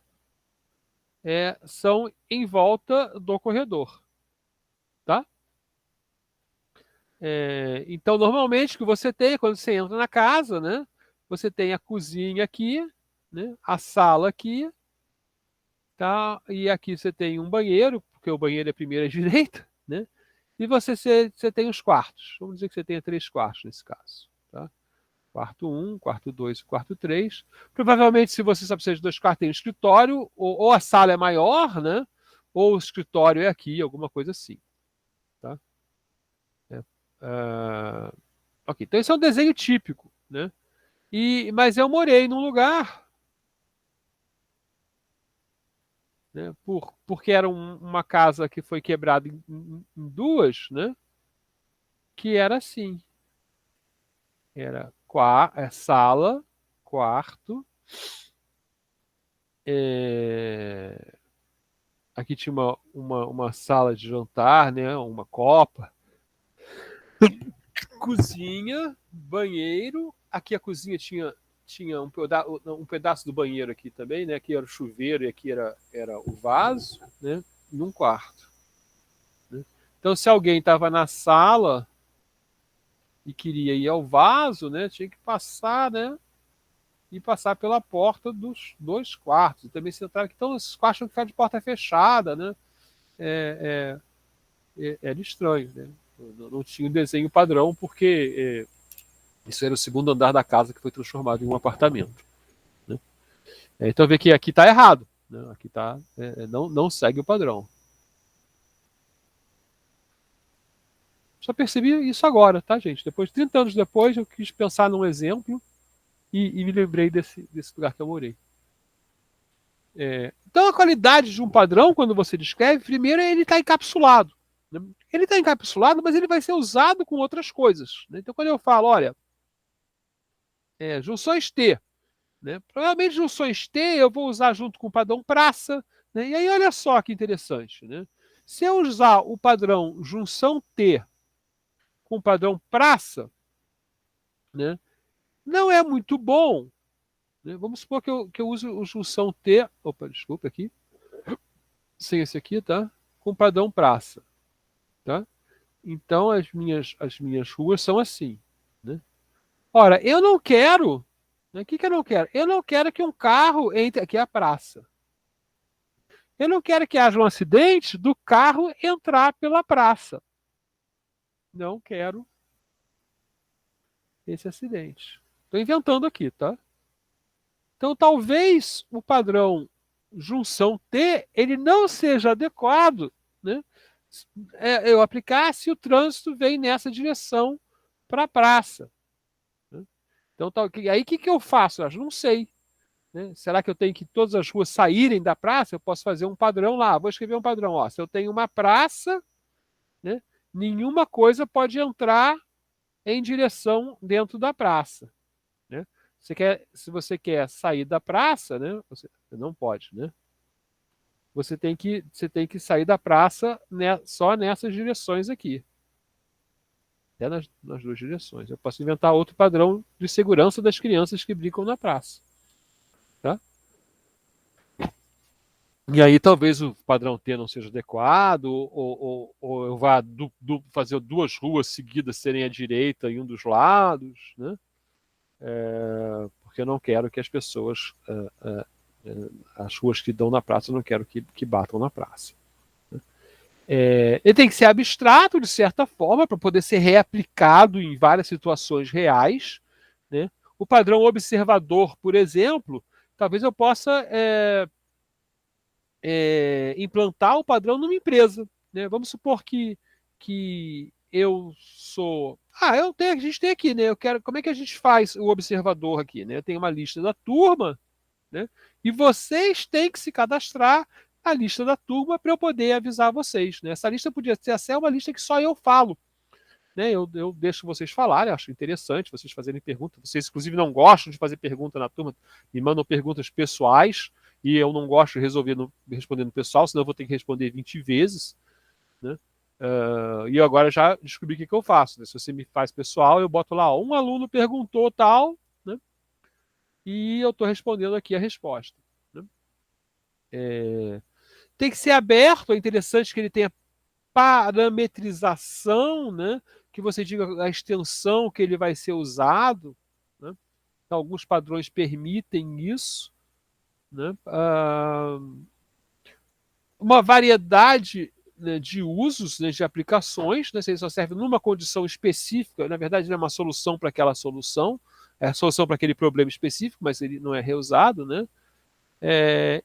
São em volta do corredor, tá? Então, normalmente, o que você tem, quando você entra na casa, né? Você tem a cozinha aqui, né? A sala aqui, tá? E aqui você tem um banheiro, porque o banheiro é a primeira direita, né? E você tem os quartos. Vamos dizer que você tenha 3 quartos nesse caso, tá? Quarto 1, quarto 2 e quarto 3. Provavelmente, se você só precisa de 2 quartos, tem um escritório, ou a sala é maior, né? Ou o escritório é aqui, alguma coisa assim, tá? É, ah, ok, então esse é um desenho típico, né? Mas eu morei num lugar, né? Porque era uma casa que foi quebrada em duas, né? Que era assim, era sala, quarto, é, aqui tinha uma sala de jantar, né? Uma copa, cozinha, banheiro. Aqui a cozinha tinha um pedaço do banheiro aqui também, né? Aqui era o chuveiro e aqui era o vaso, né? E um quarto. Né? Então, se alguém estava na sala e queria ir ao vaso, né? Tinha que passar, né? E passar pela porta dos 2 quartos. E também se entrar aqui, então esses quartos tinham que ficar de porta fechada, né? Era estranho, né? Não tinha o desenho padrão, porque isso era o segundo andar da casa que foi transformado em um apartamento. Né? Então vê que aqui está errado. Né? Aqui tá, não segue o padrão. Só percebi isso agora, tá, gente? 30 anos depois, eu quis pensar num exemplo e me lembrei desse lugar que eu morei. Então, a qualidade de um padrão, quando você descreve, primeiro ele está encapsulado. Né? Ele está encapsulado, mas ele vai ser usado com outras coisas. Né? Então, quando eu falo, olha, junções T, né? Provavelmente junções T eu vou usar junto com o padrão praça. Né? E aí, olha só que interessante. Né? Se eu usar o padrão junção T com o padrão praça, né? não é muito bom, né? Vamos supor que eu use o junção T, opa, desculpa aqui, sem esse aqui, tá? Com padrão praça, tá? Então as minhas ruas são assim, né? Ora, eu não quero, né? O que que eu não quero? Eu não quero que um carro entre aqui é a praça. Eu não quero que haja um acidente do carro entrar pela praça. Não quero esse acidente. Estou inventando aqui, tá? Então, talvez o padrão junção T ele não seja adequado, né? Eu aplicar se o trânsito vem nessa direção para a praça, né? Então, aí o que eu faço? Eu não sei, né? Será que eu tenho que todas as ruas saírem da praça? Eu posso fazer um padrão lá. Vou escrever um padrão. Ó, se eu tenho uma praça, né, nenhuma coisa pode entrar em direção dentro da praça, né? Se você quer sair da praça, né, você não pode, né? Você tem que sair da praça, né, só nessas direções aqui. Até nas duas direções. Eu posso inventar outro padrão de segurança das crianças que brincam na praça. Tá? E aí talvez o padrão T não seja adequado, ou eu vá fazer duas ruas seguidas serem à direita em um dos lados, né? Porque eu não quero que as pessoas, as ruas que dão na praça, eu não quero que batam na praça. Ele tem que ser abstrato, de certa forma, para poder ser reaplicado em várias situações reais, né? O padrão observador, por exemplo, talvez eu possa implantar o padrão numa empresa, né? Vamos supor que eu sou. A gente tem aqui, né? Eu quero. Como é que a gente faz o observador aqui, né? Eu tenho uma lista da turma, né? E vocês têm que se cadastrar na lista da turma para eu poder avisar vocês, né? Essa lista podia ser até uma lista que só eu falo, né? Eu deixo vocês falarem, acho interessante vocês fazerem perguntas. Vocês, inclusive, não gostam de fazer pergunta na turma, me mandam perguntas pessoais e eu não gosto de responder no pessoal, senão eu vou ter que responder 20 vezes, né? E eu agora já descobri o que eu faço, né? Se você me faz pessoal, eu boto lá, um aluno perguntou tal, né? E eu estou respondendo aqui a resposta, né? Tem que ser aberto, é interessante que ele tenha parametrização, né? Que você diga a extensão que ele vai ser usado, né? Então, alguns padrões permitem isso, né? Uma variedade, né, de usos, né, de aplicações, né? Se ele só serve numa condição específica, na verdade não é uma solução para aquela solução, é a solução para aquele problema específico, mas ele não é reusado, né?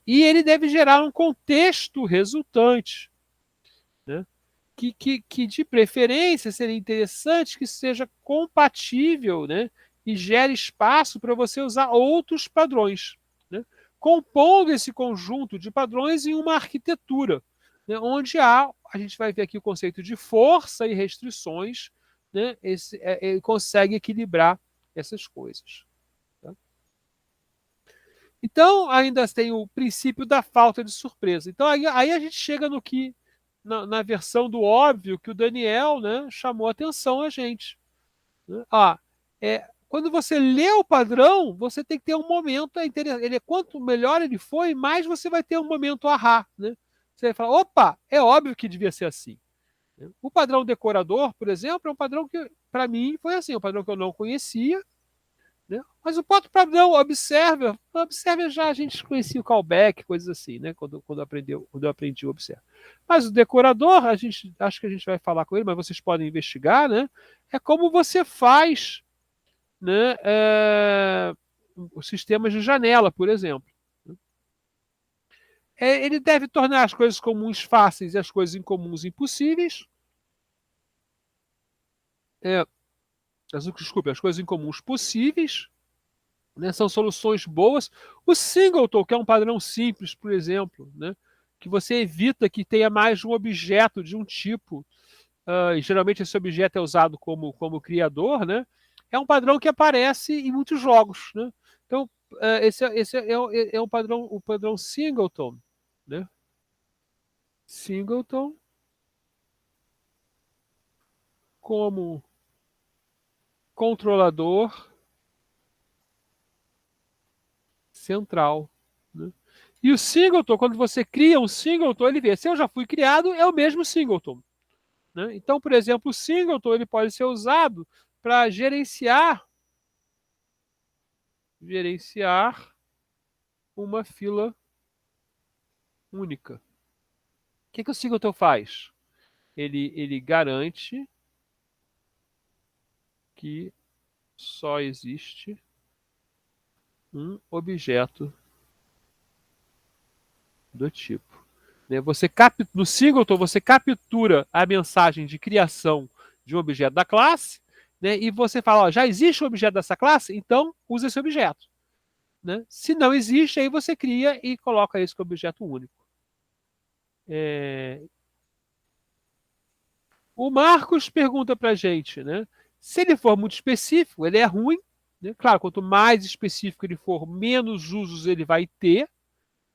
E ele deve gerar um contexto resultante, né? Que de preferência seria interessante que seja compatível, né? E gere espaço para você usar outros padrões, né? Compondo esse conjunto de padrões em uma arquitetura, né? Onde a gente vai ver aqui o conceito de força e restrições, né? Ele consegue equilibrar essas coisas. Tá? Então, ainda tem o princípio da falta de surpresa. Então, aí a gente chega no que, na versão do óbvio, que o Daniel, né, chamou a atenção a gente. Né? Quando você lê o padrão, você tem que ter um momento. Quanto melhor ele foi, mais você vai ter um momento ahá. Né? Você vai falar: opa, é óbvio que devia ser assim. O padrão decorador, por exemplo, é um padrão que, para mim, foi assim: um padrão que eu não conhecia, né? Mas o próprio padrão Observer já a gente conhecia o callback, coisas assim, né? Quando eu aprendi o Observer. Mas o decorador, acho que a gente vai falar com ele, mas vocês podem investigar, né? É como você faz, né? Os sistemas de janela, por exemplo. Ele deve tornar as coisas comuns fáceis e as coisas incomuns impossíveis. É, desculpe, as coisas incomuns possíveis, né, são soluções boas. O singleton, que é um padrão simples, por exemplo, né, que você evita que tenha mais de um objeto de um tipo, e geralmente esse objeto é usado como criador, né, é um padrão que aparece em muitos jogos. Né? Então, esse é o padrão singleton. Né? Singleton como controlador central, né? E o singleton, quando você cria um singleton, ele vê, se eu já fui criado, é o mesmo singleton, né? Então, por exemplo, o singleton ele pode ser usado para gerenciar uma fila única. O que o singleton faz? Ele garante que só existe um objeto do tipo. No singleton, você captura a mensagem de criação de um objeto da classe, né, e você fala, ó, já existe um objeto dessa classe? Então, usa esse objeto. Né? Se não existe, aí você cria e coloca isso como objeto único. O Marcos pergunta para a gente, né? Se ele for muito específico, ele é ruim. Né? Claro, quanto mais específico ele for, menos usos ele vai ter.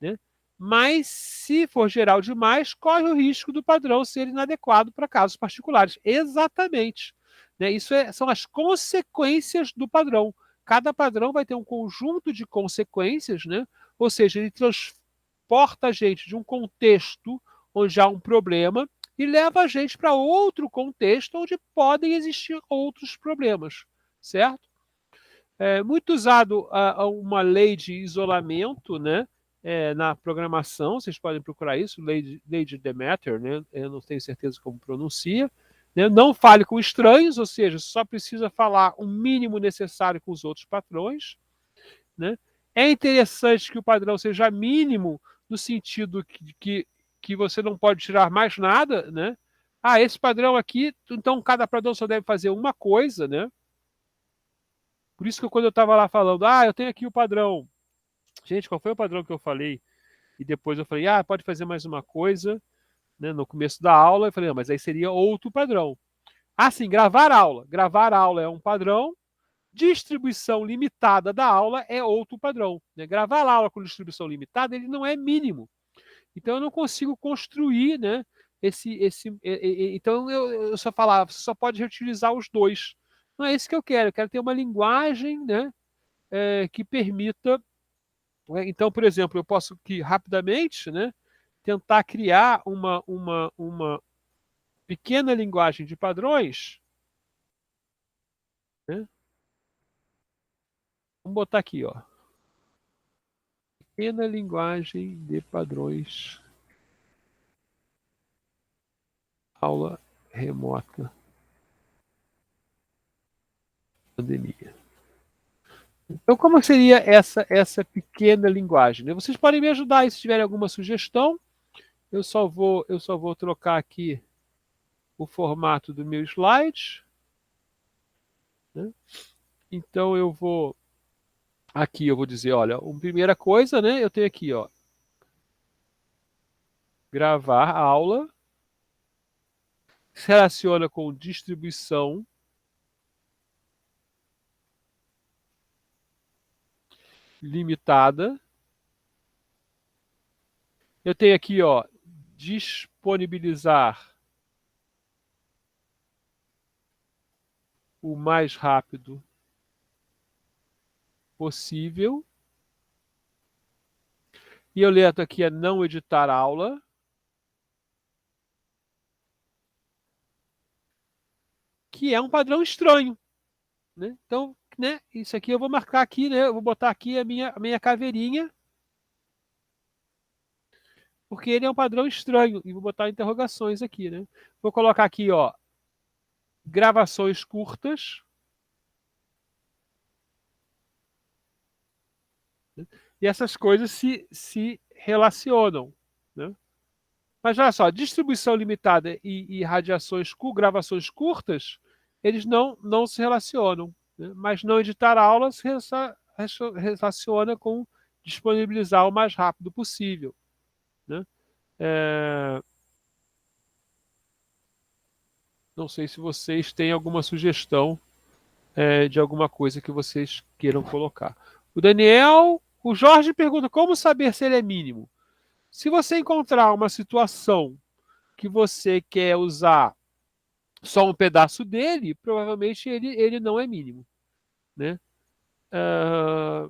Né? Mas, se for geral demais, corre o risco do padrão ser inadequado para casos particulares. Exatamente. Né? Isso são as consequências do padrão. Cada padrão vai ter um conjunto de consequências, né? Ou seja, ele transporta a gente de um contexto onde há um problema e leva a gente para outro contexto onde podem existir outros problemas, certo? É muito usado uma lei de isolamento, né? Na programação, vocês podem procurar isso, lei de Demeter, né? Eu não tenho certeza como pronuncia. Né? Não fale com estranhos, ou seja, só precisa falar o mínimo necessário com os outros patrões. Né? É interessante que o padrão seja mínimo, no sentido que você não pode tirar mais nada. Né? Ah, esse padrão aqui, então cada padrão só deve fazer uma coisa, né? Por isso que quando eu estava lá falando, eu tenho aqui o padrão. Gente, qual foi o padrão que eu falei? E depois eu falei, pode fazer mais uma coisa, né, no começo da aula. Eu falei, mas aí seria outro padrão. Sim, gravar aula. Gravar aula é um padrão. Distribuição limitada da aula é outro padrão. Né? Gravar a aula com distribuição limitada, ele não é mínimo. Então eu não consigo construir, né, então eu só falava, você só pode reutilizar os dois. Não é isso que eu quero. Eu quero ter uma linguagem, né, que permita. Então, por exemplo, eu posso aqui rapidamente, né, tentar criar uma pequena linguagem de padrões. Né? Vamos botar aqui, ó. Pequena linguagem de padrões. Aula remota. Pandemia. Então, como seria essa pequena linguagem? Né? Vocês podem me ajudar aí se tiverem alguma sugestão. Eu só vou trocar aqui o formato do meu slide. Né? Então eu vou aqui eu vou dizer, olha, a primeira coisa, né? Eu tenho aqui, ó, gravar aula, se relaciona com distribuição limitada. Eu tenho aqui, ó, disponibilizar o mais rápido possível. E eu leto aqui a não editar aula. Que é um padrão estranho. Né? Então, né, isso aqui eu vou marcar aqui, né? Eu vou botar aqui a minha caveirinha. Porque ele é um padrão estranho. E vou botar interrogações aqui, né? Vou colocar aqui, ó, gravações curtas. E essas coisas se relacionam. Né? Mas olha só, distribuição limitada e radiações com gravações curtas, eles não se relacionam. Né? Mas não editar aulas se relaciona com disponibilizar o mais rápido possível. Né? Não sei se vocês têm alguma sugestão de alguma coisa que vocês queiram colocar. O Jorge pergunta como saber se ele é mínimo. Se você encontrar uma situação que você quer usar só um pedaço dele, provavelmente ele não é mínimo. Né?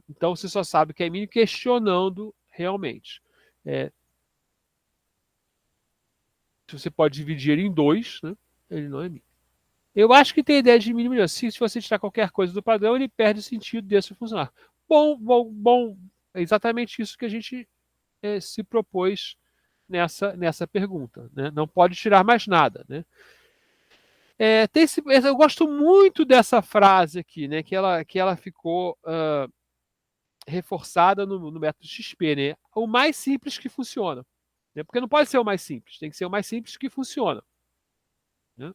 Então você só sabe que é mínimo questionando realmente. Você pode dividir em 2, né? Ele não é mínimo. Eu acho que tem ideia de mínimo. Se você tirar qualquer coisa do padrão, ele perde o sentido desse funcionar. Bom. É exatamente isso que a gente se propôs nessa pergunta. Né? Não pode tirar mais nada. Né? Eu gosto muito dessa frase aqui, né? Que ela ficou reforçada no método XP. Né? O mais simples que funciona. Né? Porque não pode ser o mais simples, tem que ser o mais simples que funciona. Né?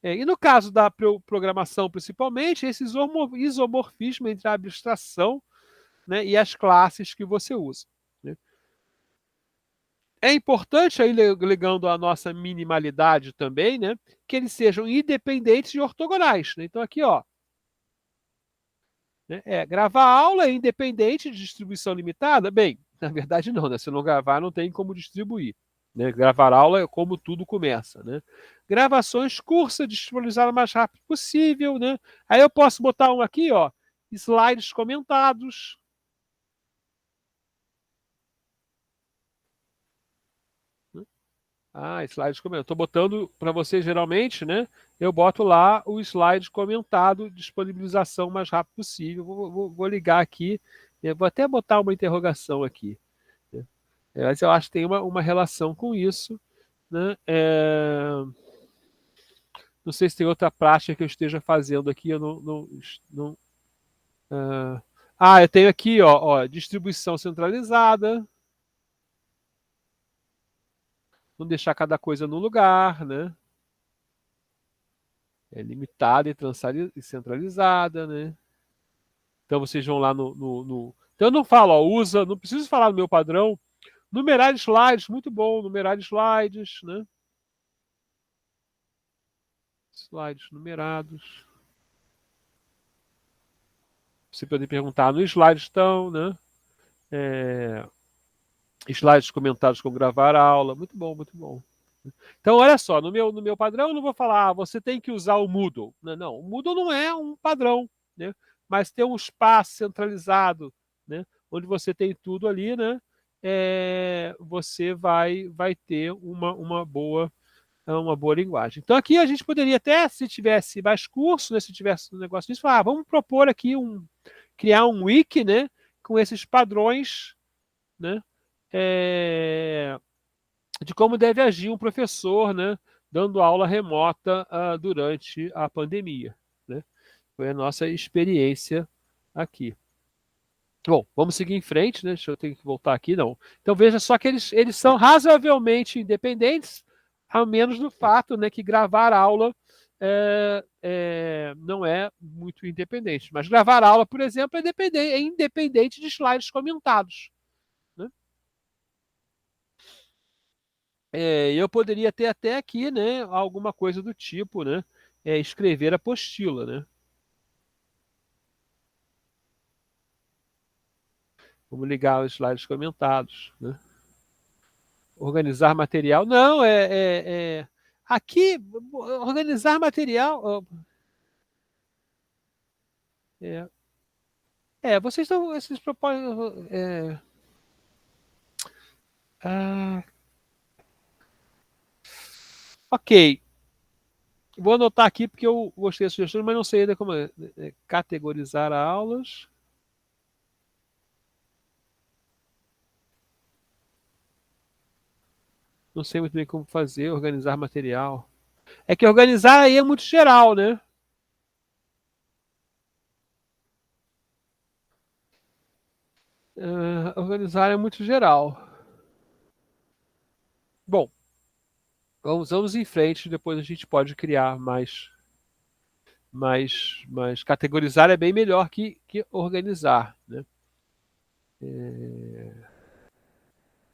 E no caso da programação, principalmente, esse isomorfismo entre a abstração, né, e as classes que você usa. Né? É importante, aí, ligando a nossa minimalidade também, né, que eles sejam independentes e ortogonais. Né? Então, aqui, ó, né, gravar aula é independente de distribuição limitada? Bem, na verdade, não. Né? Se não gravar, não tem como distribuir. Né? Gravar aula é como tudo começa. Né? Gravações curtas, disponibilizar o mais rápido possível. Né? Aí eu posso botar um aqui, ó, slides comentados. Slides comentados. Estou botando para você, geralmente, né? Eu boto lá o slide comentado, disponibilização o mais rápido possível. Vou ligar aqui. Eu vou até botar uma interrogação aqui. Né? Mas eu acho que tem uma relação com isso. Né? Não sei se tem outra prática que eu esteja fazendo aqui. Eu não eu tenho aqui, ó, distribuição centralizada. Não deixar cada coisa no lugar, né? É limitada e centralizada, né? Então vocês vão lá Então eu não falo, ó, não preciso falar no meu padrão. Numerar slides, muito bom, numerar slides, né? Slides numerados. Você pode perguntar, no slide estão, né? Slides comentados com gravar a aula. Muito bom, muito bom. Então, olha só, no meu padrão eu não vou falar, você tem que usar o Moodle. Não, o Moodle não é um padrão, né? Mas ter um espaço centralizado, né? Onde você tem tudo ali, né? Você vai ter uma boa linguagem. Então, aqui a gente poderia até, se tivesse mais curso, né? Se tivesse um negócio disso, falar, vamos propor aqui criar um wiki, né? Com esses padrões, né? De como deve agir um professor, né, dando aula remota durante a pandemia. Né? Foi a nossa experiência aqui. Bom, vamos seguir em frente, né? Deixa eu ter que voltar aqui, não. Então veja só que eles são razoavelmente independentes, ao menos no fato, né, que gravar aula não é muito independente. Mas gravar aula, por exemplo, é independente de slides comentados. Né? Eu poderia ter até aqui, né, alguma coisa do tipo, né, escrever apostila, né? Vamos ligar os slides comentados, né? Organizar material, não, aqui organizar material, é, vocês estão, esses propósitos, ok, vou anotar aqui porque eu gostei das sugestões, mas não sei ainda como categorizar aulas. Não sei muito bem como fazer, organizar material. É que organizar aí é muito geral, né? Organizar é muito geral. Bom, vamos em frente, depois a gente pode criar mais categorizar é bem melhor que organizar, né?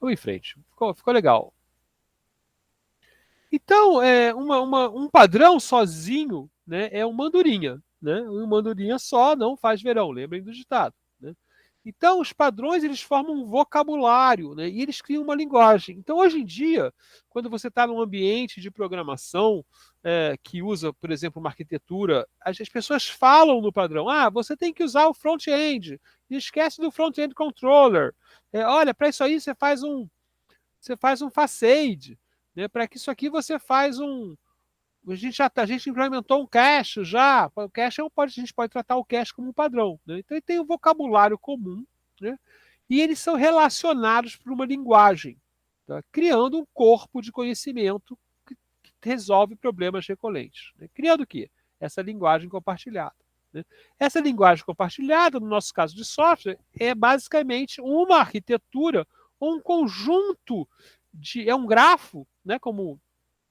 Vamos em frente, ficou legal. Então, um padrão sozinho, né, é uma andorinha, né? Uma andorinha só não faz verão, lembrem do ditado. Né? Então, os padrões eles formam um vocabulário, né? E eles criam uma linguagem. Então, hoje em dia, quando você está num ambiente de programação que usa, por exemplo, uma arquitetura, as pessoas falam no padrão. Ah, você tem que usar o front-end. Esquece do front-end controller. Olha, para isso aí você faz um facade. Né? Para que isso aqui você faz um. A gente implementou um cache já. O cache a gente pode tratar o cache como um padrão. Né? Então ele tem um vocabulário comum, né? E eles são relacionados por uma linguagem, tá? Criando um corpo de conhecimento que resolve problemas recorrentes. Né? Criando o quê? Essa linguagem compartilhada. Né? Essa linguagem compartilhada, no nosso caso de software, é basicamente uma arquitetura ou um conjunto é um grafo, né, como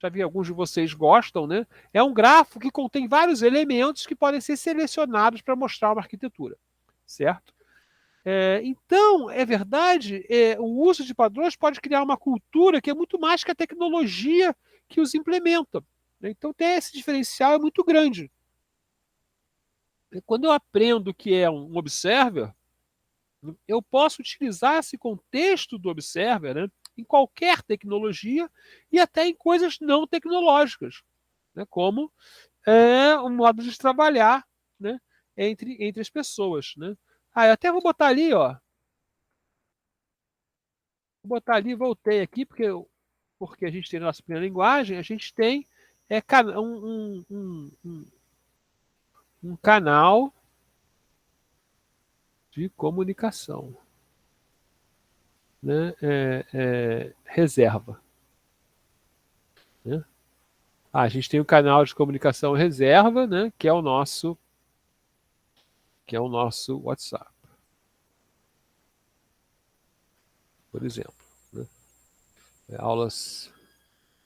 já vi alguns de vocês gostam, né? É um grafo que contém vários elementos que podem ser selecionados para mostrar uma arquitetura, certo? Então, é verdade, o uso de padrões pode criar uma cultura que é muito mais que a tecnologia que os implementa. Né? Então, tem esse diferencial é muito grande. Quando eu aprendo que é um observer, eu posso utilizar esse contexto do observer, né, em qualquer tecnologia e até em coisas não tecnológicas, né, como um modo de trabalhar, né, entre as pessoas. Né? Eu até vou botar ali, ó. Vou botar ali, voltei aqui, porque a gente tem a nossa primeira linguagem, a gente tem um canal de comunicação, né? Reserva. Né? A gente tem o canal de comunicação reserva, né? Que é o nosso WhatsApp, por exemplo. Né? Aulas,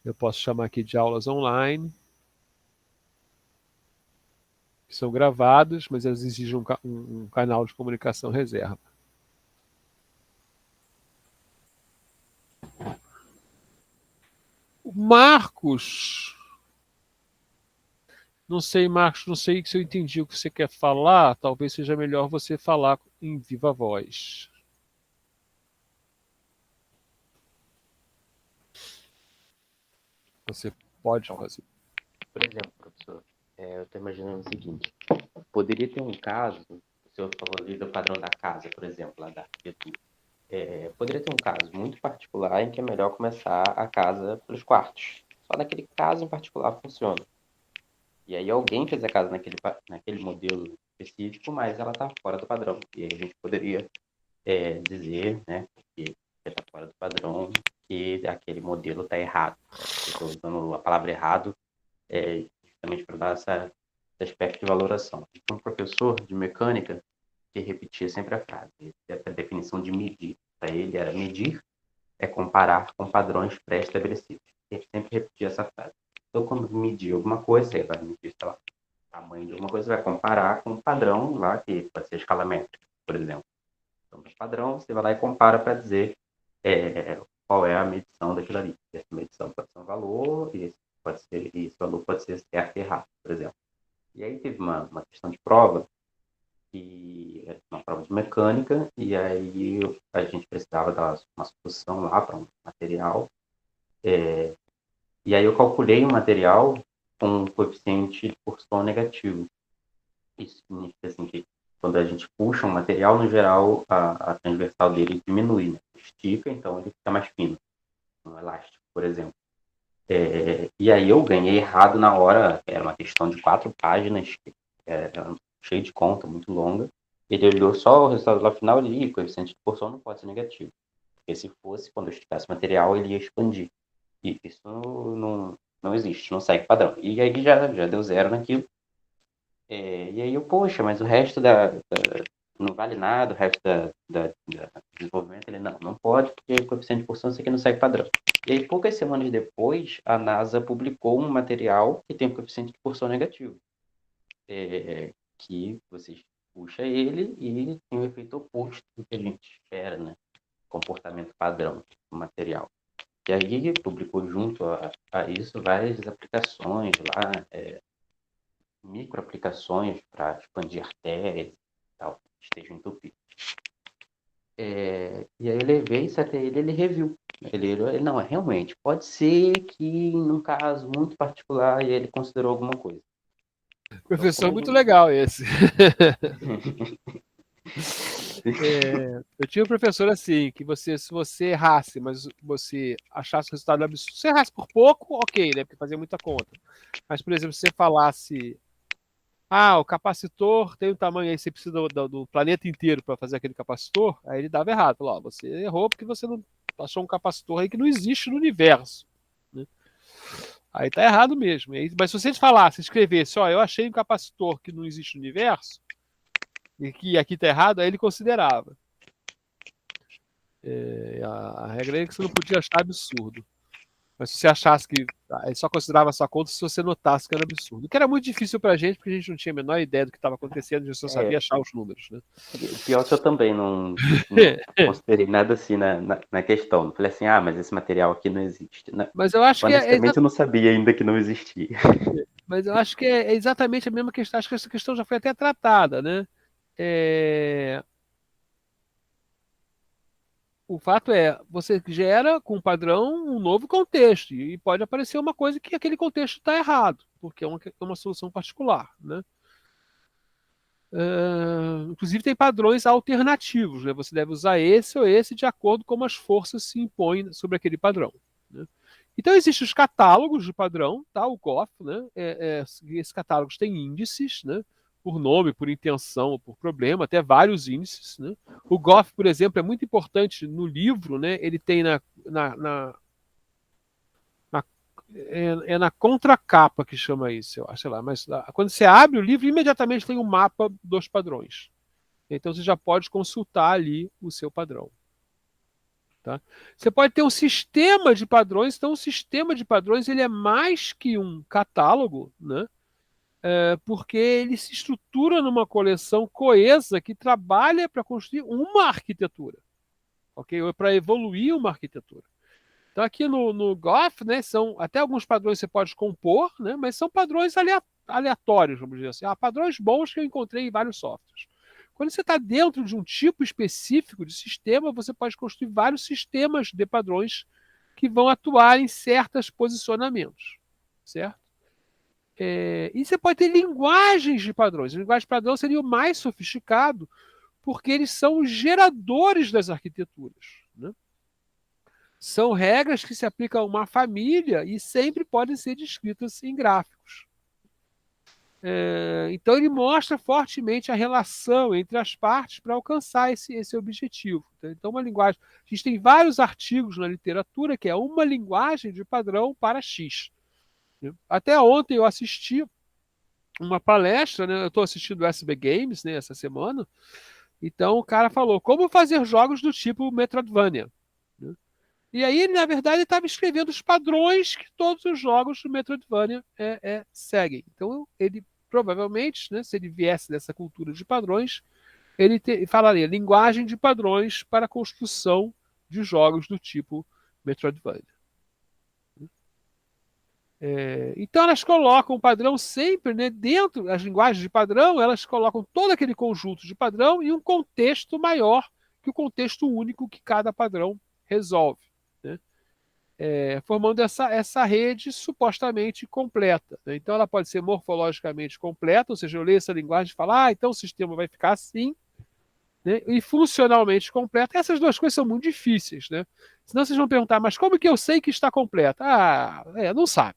eu posso chamar aqui de aulas online, que são gravadas, mas elas exigem um canal de comunicação reserva. Marcos, não sei, Marcos, não sei se eu entendi o que você quer falar. Talvez seja melhor você falar em viva voz. Você pode Então, fazer. por exemplo, professor, eu estou imaginando o seguinte: poderia ter um caso, o senhor falou ali do padrão da casa, por exemplo, lá da arquitetura. Poderia ter um caso muito particular em que é melhor começar a casa pelos quartos. Só naquele caso em particular funciona. E aí alguém fez a casa naquele modelo específico, mas ela está fora do padrão. E aí a gente poderia dizer, né, que está fora do padrão, que aquele modelo está errado. Eu estou usando a palavra errado justamente para dar esse aspecto de valoração. Um professor de mecânica que repetia sempre a frase, a definição de medir. Para ele era medir é comparar com padrões pré-estabelecidos. Ele sempre repetia essa frase. Então, quando medir alguma coisa, você vai medir, sei lá, o tamanho de alguma coisa, você vai comparar com um padrão lá, que pode ser escala métrica, por exemplo. Então, no padrão, você vai lá e compara para dizer qual é a medição daquilo ali. Essa medição pode ser um valor, e esse valor pode ser certo e errado, por exemplo. E aí teve uma questão de prova, que era uma prova de mecânica, e aí a gente precisava dar uma solução lá para um material. E aí eu calculei um material com um coeficiente de porção negativo. Isso significa assim, que quando a gente puxa um material, no geral, a transversal dele diminui, né? Estica, então ele fica mais fino. Um elástico, por exemplo. E aí eu ganhei errado na hora, era uma questão de 4 páginas, era cheio de conta, muito longa. Ele olhou só o resultado lá final e o coeficiente de porção não pode ser negativo. Porque se fosse, quando eu esticasse o material, ele ia expandir. E isso não existe, não segue padrão. E aí já deu zero naquilo. E aí eu, poxa, mas o resto não vale nada, o resto da desenvolvimento, ele não pode, porque o coeficiente de porção isso aqui não segue padrão. E aí, poucas semanas depois, a NASA publicou um material que tem um coeficiente de porção negativo, que você puxa ele e tem um efeito oposto do que a gente espera, né? Comportamento padrão do material. E aí publicou junto a isso várias aplicações lá, microaplicações para expandir artérias e tal, que estejam entupidas. E aí eu levei isso até ele reviu. Ele, não, realmente, pode ser que num caso muito particular e ele considerou alguma coisa. Então, Professor como a muito gente... legal esse. Eu tinha um professor assim, que se você errasse, mas você achasse o resultado absurdo, se errasse por pouco, ok, né? Porque fazia muita conta. Mas, por exemplo, se você falasse, o capacitor tem o tamanho aí, você precisa do planeta inteiro para fazer aquele capacitor, aí ele dava errado. Falou, você errou porque você não achou um capacitor aí que não existe no universo. Né? Aí tá errado mesmo. Mas se você falasse, escrevesse, eu achei um capacitor que não existe no universo, e que aqui tá errado, aí ele considerava. A regra é que você não podia achar absurdo. Mas se você achasse que. Ele só considerava a sua conta se você notasse que era absurdo. O que era muito difícil pra gente, porque a gente não tinha a menor ideia do que estava acontecendo, a gente só sabia achar os números. Né? Pior que eu também não considerei nada assim na questão. Não falei assim, mas esse material aqui não existe. Mas eu acho que Honestamente, eu não sabia ainda que não existia. mas eu acho que é exatamente a mesma questão. Acho que essa questão já foi até tratada, né? É, O fato é, você gera com o padrão um novo contexto e pode aparecer uma coisa que aquele contexto está errado, porque é uma solução particular, né? Inclusive tem padrões alternativos, né? Você deve usar esse ou esse de acordo com como as forças se impõem sobre aquele padrão. Né? Então existem os catálogos de padrão, tá? O GOF, né? Esses catálogos têm índices, né? Por nome, por intenção, por problema, até vários índices, né? O GOF, por exemplo, é muito importante no livro, né? Ele tem na, na, na na contracapa que chama isso, eu acho, sei lá, mas quando você abre o livro, imediatamente tem um mapa dos padrões. Então você já pode consultar ali o seu padrão. Tá? Você pode ter um sistema de padrões, então o sistema de padrões ele é mais que um catálogo, né? Porque ele se estrutura numa coleção coesa que trabalha para construir uma arquitetura, ok? Ou para evoluir uma arquitetura. Então aqui no Goth, né, são até alguns padrões você pode compor, né, mas são padrões aleatórios, vamos dizer assim. Há padrões bons que eu encontrei em vários softwares. Quando você está dentro de um tipo específico de sistema, você pode construir vários sistemas de padrões que vão atuar em certos posicionamentos, certo? E você pode ter linguagens de padrões. A linguagem de padrão seria o mais sofisticado, porque eles são os geradores das arquiteturas. Né? São regras que se aplicam a uma família e sempre podem ser descritas em gráficos. Então ele mostra fortemente a relação entre as partes para alcançar esse objetivo. Então, uma linguagem. A gente tem vários artigos na literatura que é uma linguagem de padrão para X. Até ontem eu assisti uma palestra, né? Eu estou assistindo o SB Games, né, essa semana. Então o cara falou como fazer jogos do tipo Metroidvania. Né? E aí, na verdade, ele estava escrevendo os padrões que todos os jogos do Metroidvania seguem. Então, ele provavelmente, né, se ele viesse dessa cultura de padrões, ele falaria linguagem de padrões para a construção de jogos do tipo Metroidvania. Então, elas colocam o padrão sempre, né, dentro das linguagens de padrão, elas colocam todo aquele conjunto de padrão em um contexto maior que o contexto único que cada padrão resolve. Né? Formando essa rede supostamente completa. Né? Então, ela pode ser morfologicamente completa, ou seja, eu leio essa linguagem e falo, então o sistema vai ficar assim, né? E funcionalmente completa. Essas duas coisas são muito difíceis. Né? Senão vocês vão perguntar, mas como que eu sei que está completa? Não sabe.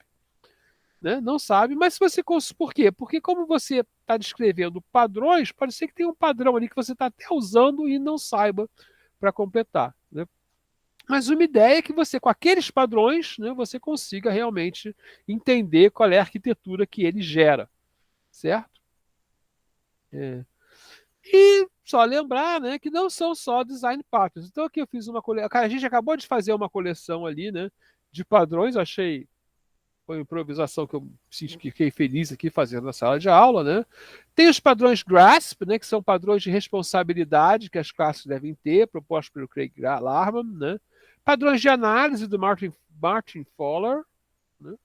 Né? Não sabe, mas se você. Por quê? Porque, como você está descrevendo padrões, pode ser que tenha um padrão ali que você está até usando e não saiba para completar. Né? Mas uma ideia é que você, com aqueles padrões, né, você consiga realmente entender qual é a arquitetura que ele gera, certo? E só lembrar, né, que não são só design patterns. Então aqui eu fiz uma coleção. A gente acabou de fazer uma coleção ali, né, de padrões. Eu achei foi uma improvisação que eu fiquei feliz aqui fazendo na sala de aula, né? Tem os padrões GRASP, né, que são padrões de responsabilidade que as classes devem ter, propostos pelo Craig Larman, né? Padrões de análise do Martin Fowler, né?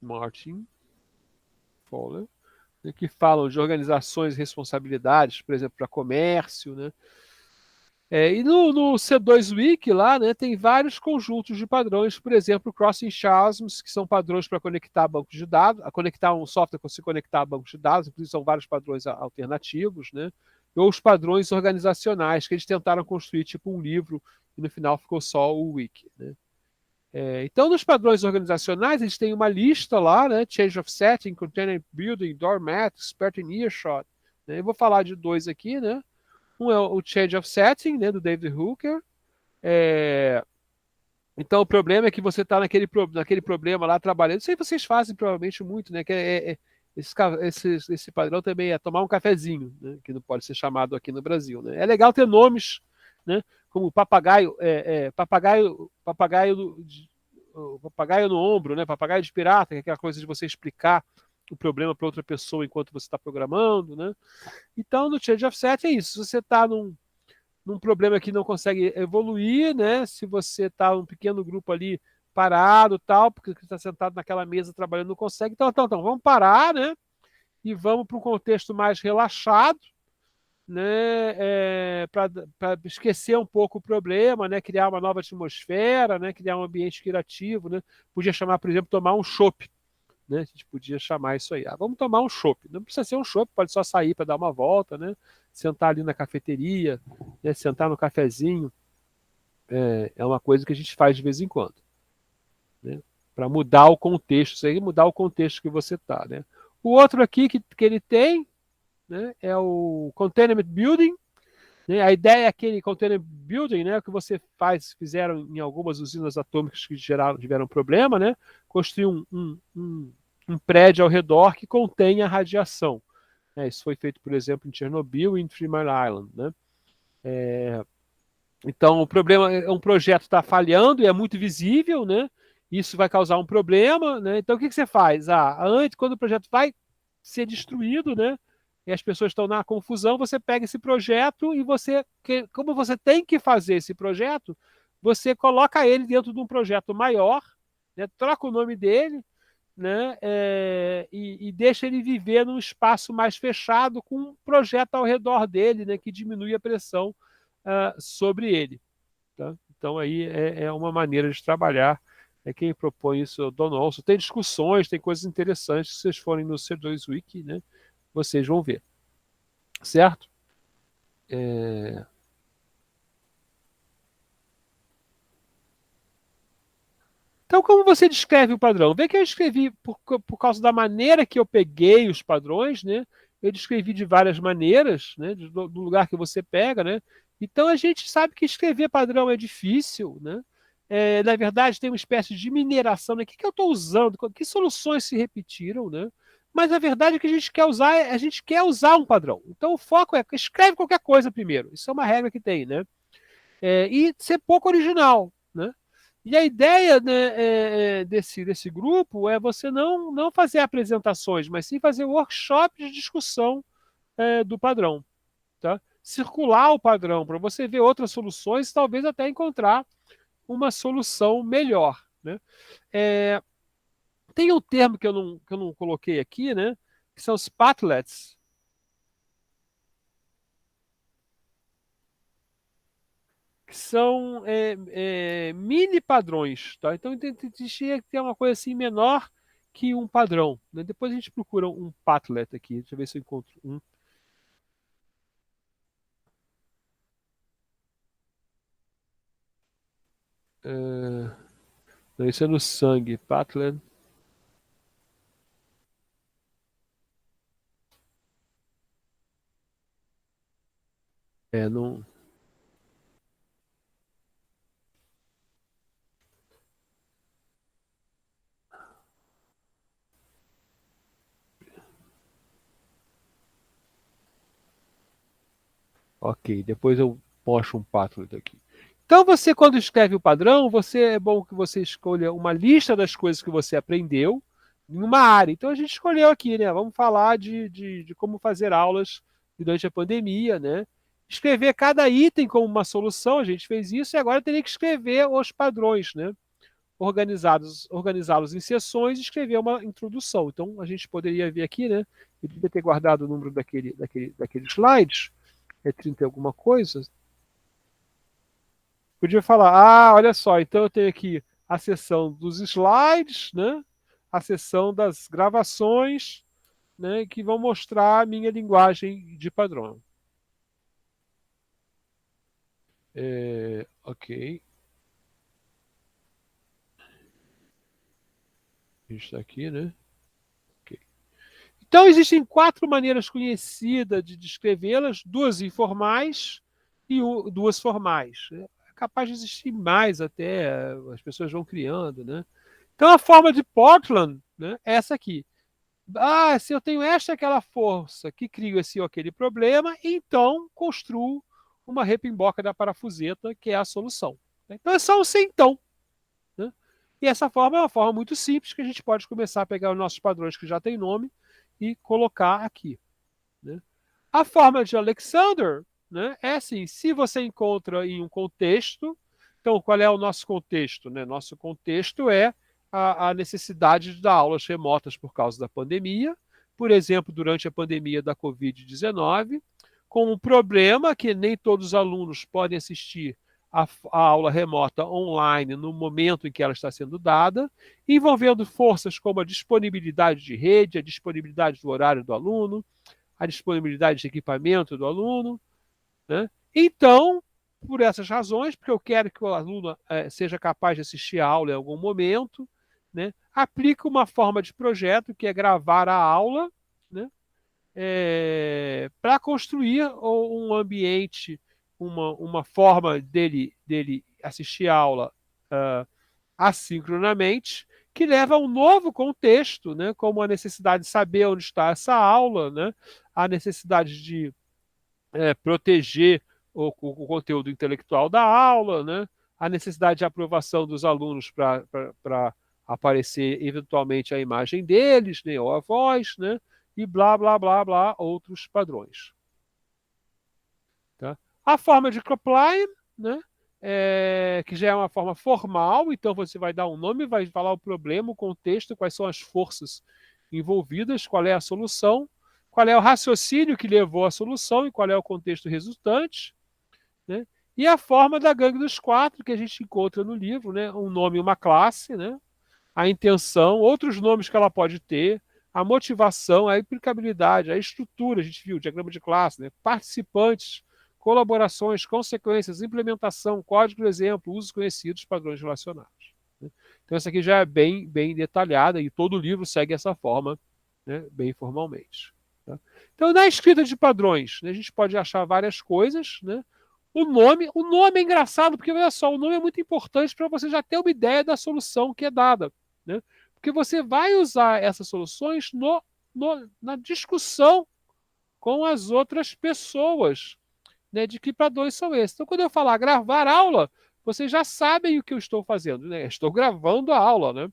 Martin Fowler, né, que falam de organizações e responsabilidades, por exemplo, para comércio, né? E no C2 Wiki lá, né, tem vários conjuntos de padrões, por exemplo, Crossing Chasms, que são padrões para conectar bancos de dados, a conectar um software para se conectar a bancos de dados, inclusive são vários padrões alternativos, né? Ou os padrões organizacionais, que eles tentaram construir tipo um livro e no final ficou só o Wiki, né? Então, nos padrões organizacionais, eles têm uma lista lá, né? Change of Setting, Container Building, Doormat, Expert in Earshot. Né? Eu vou falar de dois aqui, né? Um é o Change of Setting, né, do David Hooker. Então, o problema é que você está naquele problema lá trabalhando. Isso aí vocês fazem provavelmente muito, né? Esse padrão também é tomar um cafezinho, né, que não pode ser chamado aqui no Brasil. Né? É legal ter nomes, né, como papagaio, papagaio no ombro, né, papagaio de pirata, que é aquela coisa de você explicar o problema para outra pessoa enquanto você está programando. Né? Então, no Change of Set é isso. Se você está num problema que não consegue evoluir, né? Se você está num pequeno grupo ali parado, tal, porque está sentado naquela mesa trabalhando, não consegue, então, vamos parar, né? E vamos para um contexto mais relaxado, né? Para esquecer um pouco o problema, né? Criar uma nova atmosfera, né? Criar um ambiente criativo, né? Podia chamar, por exemplo, tomar um chopp. Né? A gente podia chamar isso aí. Vamos tomar um chopp. Não precisa ser um chopp, pode só sair para dar uma volta, né? Sentar ali na cafeteria, né? Sentar no cafezinho. É uma coisa que a gente faz de vez em quando. Né? Para mudar o contexto, isso aí mudar o contexto que você está. Né? O outro aqui que ele tem, né, é o Containment Building. Né? A ideia é aquele Containment Building, né, que fizeram em algumas usinas atômicas que tiveram problema, né? Construir um prédio ao redor que contenha radiação. Isso foi feito, por exemplo, em Chernobyl e em 3 Mile Island. Né? Então, o problema é um projeto está falhando e é muito visível, né? Isso vai causar um problema, né? Então, o que você faz? Antes, quando o projeto vai ser destruído, né? E as pessoas estão na confusão, você pega esse projeto e como você tem que fazer esse projeto, você coloca ele dentro de um projeto maior, né? Troca o nome dele, né? E deixa ele viver num espaço mais fechado com um projeto ao redor dele, né? Que diminui a pressão sobre ele. Tá? Então, aí é uma maneira de trabalhar. Quem propõe isso é o Don Olson. Tem discussões, tem coisas interessantes. Se vocês forem no C2 Wiki, né, vocês vão ver. Certo? Então, como você descreve o padrão? Vê que eu escrevi, por causa da maneira que eu peguei os padrões, né? Eu descrevi de várias maneiras, né? Do lugar que você pega, né? Então, a gente sabe que escrever padrão é difícil, né? Na verdade, tem uma espécie de mineração, né? O que eu estou usando? Que soluções se repetiram, né? Mas a verdade é que a gente quer usar um padrão. Então, o foco é escreve qualquer coisa primeiro. Isso é uma regra que tem, né? E ser pouco original, né? E a ideia, né, desse grupo é você não fazer apresentações, mas sim fazer workshops de discussão do padrão. Tá? Circular o padrão para você ver outras soluções, talvez até encontrar uma solução melhor. Né? Tem um termo que eu não coloquei aqui, né, que são os patlets, que são mini padrões. Tá? Então, tinha que ter uma coisa assim menor que um padrão. Né? Depois a gente procura um Padlet aqui. Deixa eu ver se eu encontro um. Não, isso é no sangue. Padlet. Não. Ok, depois eu mostro um Padlet aqui. Então, você, quando escreve o padrão, é bom que você escolha uma lista das coisas que você aprendeu em uma área. Então, a gente escolheu aqui, né? Vamos falar de como fazer aulas durante a pandemia, né? Escrever cada item como uma solução, a gente fez isso, e agora teria que escrever os padrões, né? organizá-los em sessões e escrever uma introdução. Então, a gente poderia ver aqui, né? Eu devia ter guardado o número daquele slides, 30 e alguma coisa. Podia falar, olha só, então eu tenho aqui a seção dos slides, né? A seção das gravações, né? Que vão mostrar a minha linguagem de padrão. Ok. Isso aqui, né? Okay. Então, existem 4 maneiras conhecidas de descrevê-las, 2 informais e 2 formais. É capaz de existir mais até, as pessoas vão criando, né? Então, a forma de Portland, né, é essa aqui. Se eu tenho esta aquela força que crio esse ou aquele problema, então construo uma repimboca da parafuseta, que é a solução. Então, é só um então. Né? E essa forma é uma forma muito simples que a gente pode começar a pegar os nossos padrões que já têm nome e colocar aqui. Né? A forma de Alexander, né, é assim, se você encontra em um contexto, então qual é o nosso contexto? Né? Nosso contexto é a necessidade de dar aulas remotas por causa da pandemia, por exemplo, durante a pandemia da Covid-19, com um problema que nem todos os alunos podem assistir a aula remota online no momento em que ela está sendo dada, envolvendo forças como a disponibilidade de rede, a disponibilidade do horário do aluno, a disponibilidade de equipamento do aluno. Né? Então, por essas razões, porque eu quero que o aluno seja capaz de assistir a aula em algum momento, né? Aplica uma forma de projeto, que é gravar a aula, né? Para construir um ambiente, uma forma dele assistir a aula assincronamente, que leva a um novo contexto, né, como a necessidade de saber onde está essa aula, né, a necessidade de proteger o conteúdo intelectual da aula, né, a necessidade de aprovação dos alunos para aparecer eventualmente a imagem deles, né, ou a voz, né, e blá, blá, blá, blá, outros padrões. Tá? A forma de Kaplan, né, que já é uma forma formal, então você vai dar um nome, vai falar o problema, o contexto, quais são as forças envolvidas, qual é a solução, qual é o raciocínio que levou à solução e qual é o contexto resultante. Né? E a forma da gangue dos 4, que a gente encontra no livro, né? Um nome e uma classe, né? A intenção, outros nomes que ela pode ter, a motivação, a aplicabilidade, a estrutura, a gente viu, diagrama de classe, né? Participantes, colaborações, consequências, implementação, código exemplo, usos conhecidos, padrões relacionados. Né? Então, essa aqui já é bem detalhada e todo o livro segue essa forma, né? Bem formalmente. Tá? Então, na escrita de padrões, né, a gente pode achar várias coisas. Né? O nome é engraçado, porque, olha só, o nome é muito importante para você já ter uma ideia da solução que é dada. Né? Porque você vai usar essas soluções na discussão com as outras pessoas, né, de que padrões são esses. Então, quando eu falar gravar aula, vocês já sabem o que eu estou fazendo. Né? Estou gravando a aula. Né?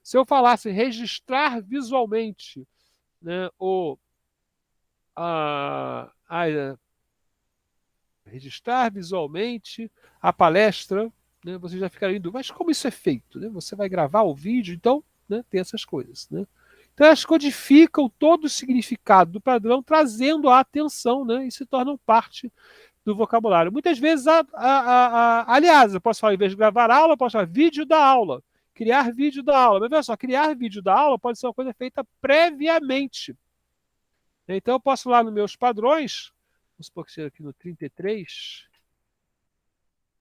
Se eu falasse registrar visualmente, né, ou registrar visualmente a palestra, né, você já ficaria indo, mas como isso é feito? Né? Você vai gravar o vídeo, então, né, tem essas coisas. Né? Então, elas codificam todo o significado do padrão, trazendo a atenção, né, e se tornam parte do vocabulário. Muitas vezes, aliás, eu posso falar, em vez de gravar aula, eu posso falar vídeo da aula, criar vídeo da aula. Mas veja só, criar vídeo da aula pode ser uma coisa feita previamente. Então, eu posso ir lá nos meus padrões, vamos supor que seja aqui no 33,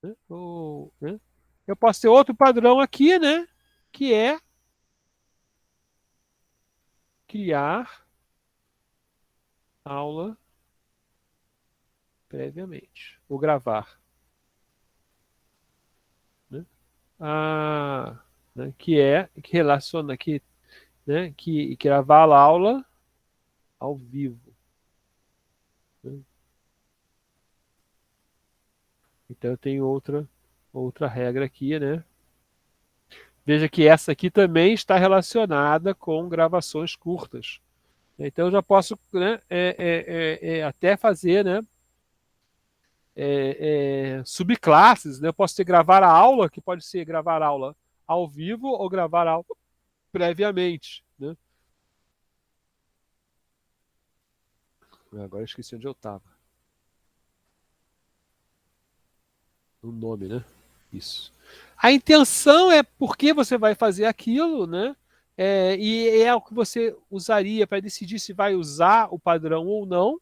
né? Né? Eu posso ter outro padrão aqui, né? Que é criar aula previamente, ou gravar. Né? Né? Que relaciona aqui, né? Que gravar a aula ao vivo. Né? Então eu tenho outra regra aqui, né? Veja que essa aqui também está relacionada com gravações curtas. Então eu já posso, né, até fazer, né, subclasses. Né? Eu posso ter gravar a aula, que pode ser gravar a aula ao vivo ou gravar aula previamente, né? Agora eu esqueci onde eu estava. O nome, né? Isso. A intenção é por que você vai fazer aquilo, né? E é o que você usaria para decidir se vai usar o padrão ou não,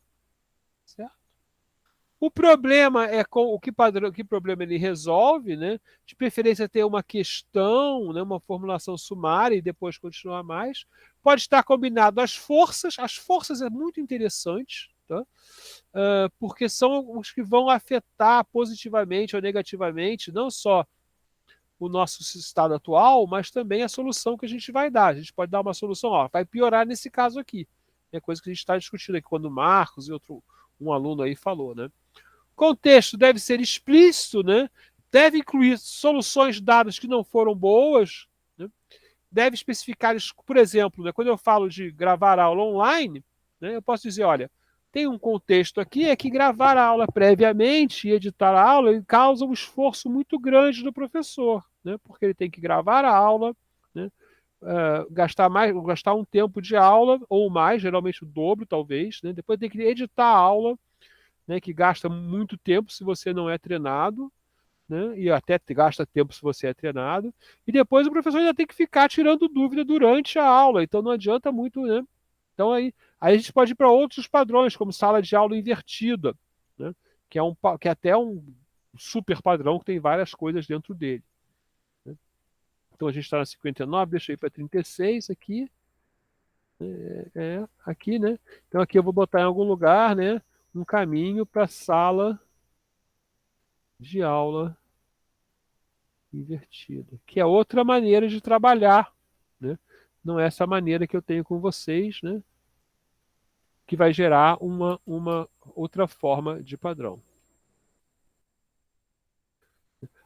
certo? O problema é com o que padrão, que problema ele resolve, né? De preferência ter uma questão, né? Uma formulação sumária e depois continuar mais. Pode estar combinado as forças é muito interessante, tá? Porque são os que vão afetar positivamente ou negativamente não só o nosso estado atual, mas também a solução que a gente vai dar. A gente pode dar uma solução, ó, vai piorar nesse caso aqui. É coisa que a gente está discutindo aqui, quando o Marcos e um aluno aí falou, né? Contexto deve ser explícito, né? Deve incluir soluções dadas que não foram boas, né? Deve especificar, por exemplo, né, quando eu falo de gravar aula online, né, eu posso dizer, olha, tem um contexto aqui, é que gravar a aula previamente e editar a aula causa um esforço muito grande do professor, né, porque ele tem que gravar a aula, né, gastar um tempo de aula ou mais, geralmente o dobro, talvez, né, depois tem que editar a aula, né, que gasta muito tempo se você não é treinado, né, e até gasta tempo se você é treinado, e depois o professor ainda tem que ficar tirando dúvida durante a aula, então não adianta muito, né? Então aí a gente pode ir para outros padrões, como sala de aula invertida, né, que é até um super padrão que tem várias coisas dentro dele, né? Então a gente está na 59, deixa eu ir para 36 aqui, aqui, né? Então aqui eu vou botar em algum lugar, né, um caminho para a sala de aula invertida, que é outra maneira de trabalhar, né? Não é essa maneira que eu tenho com vocês, né? Que vai gerar uma outra forma de padrão.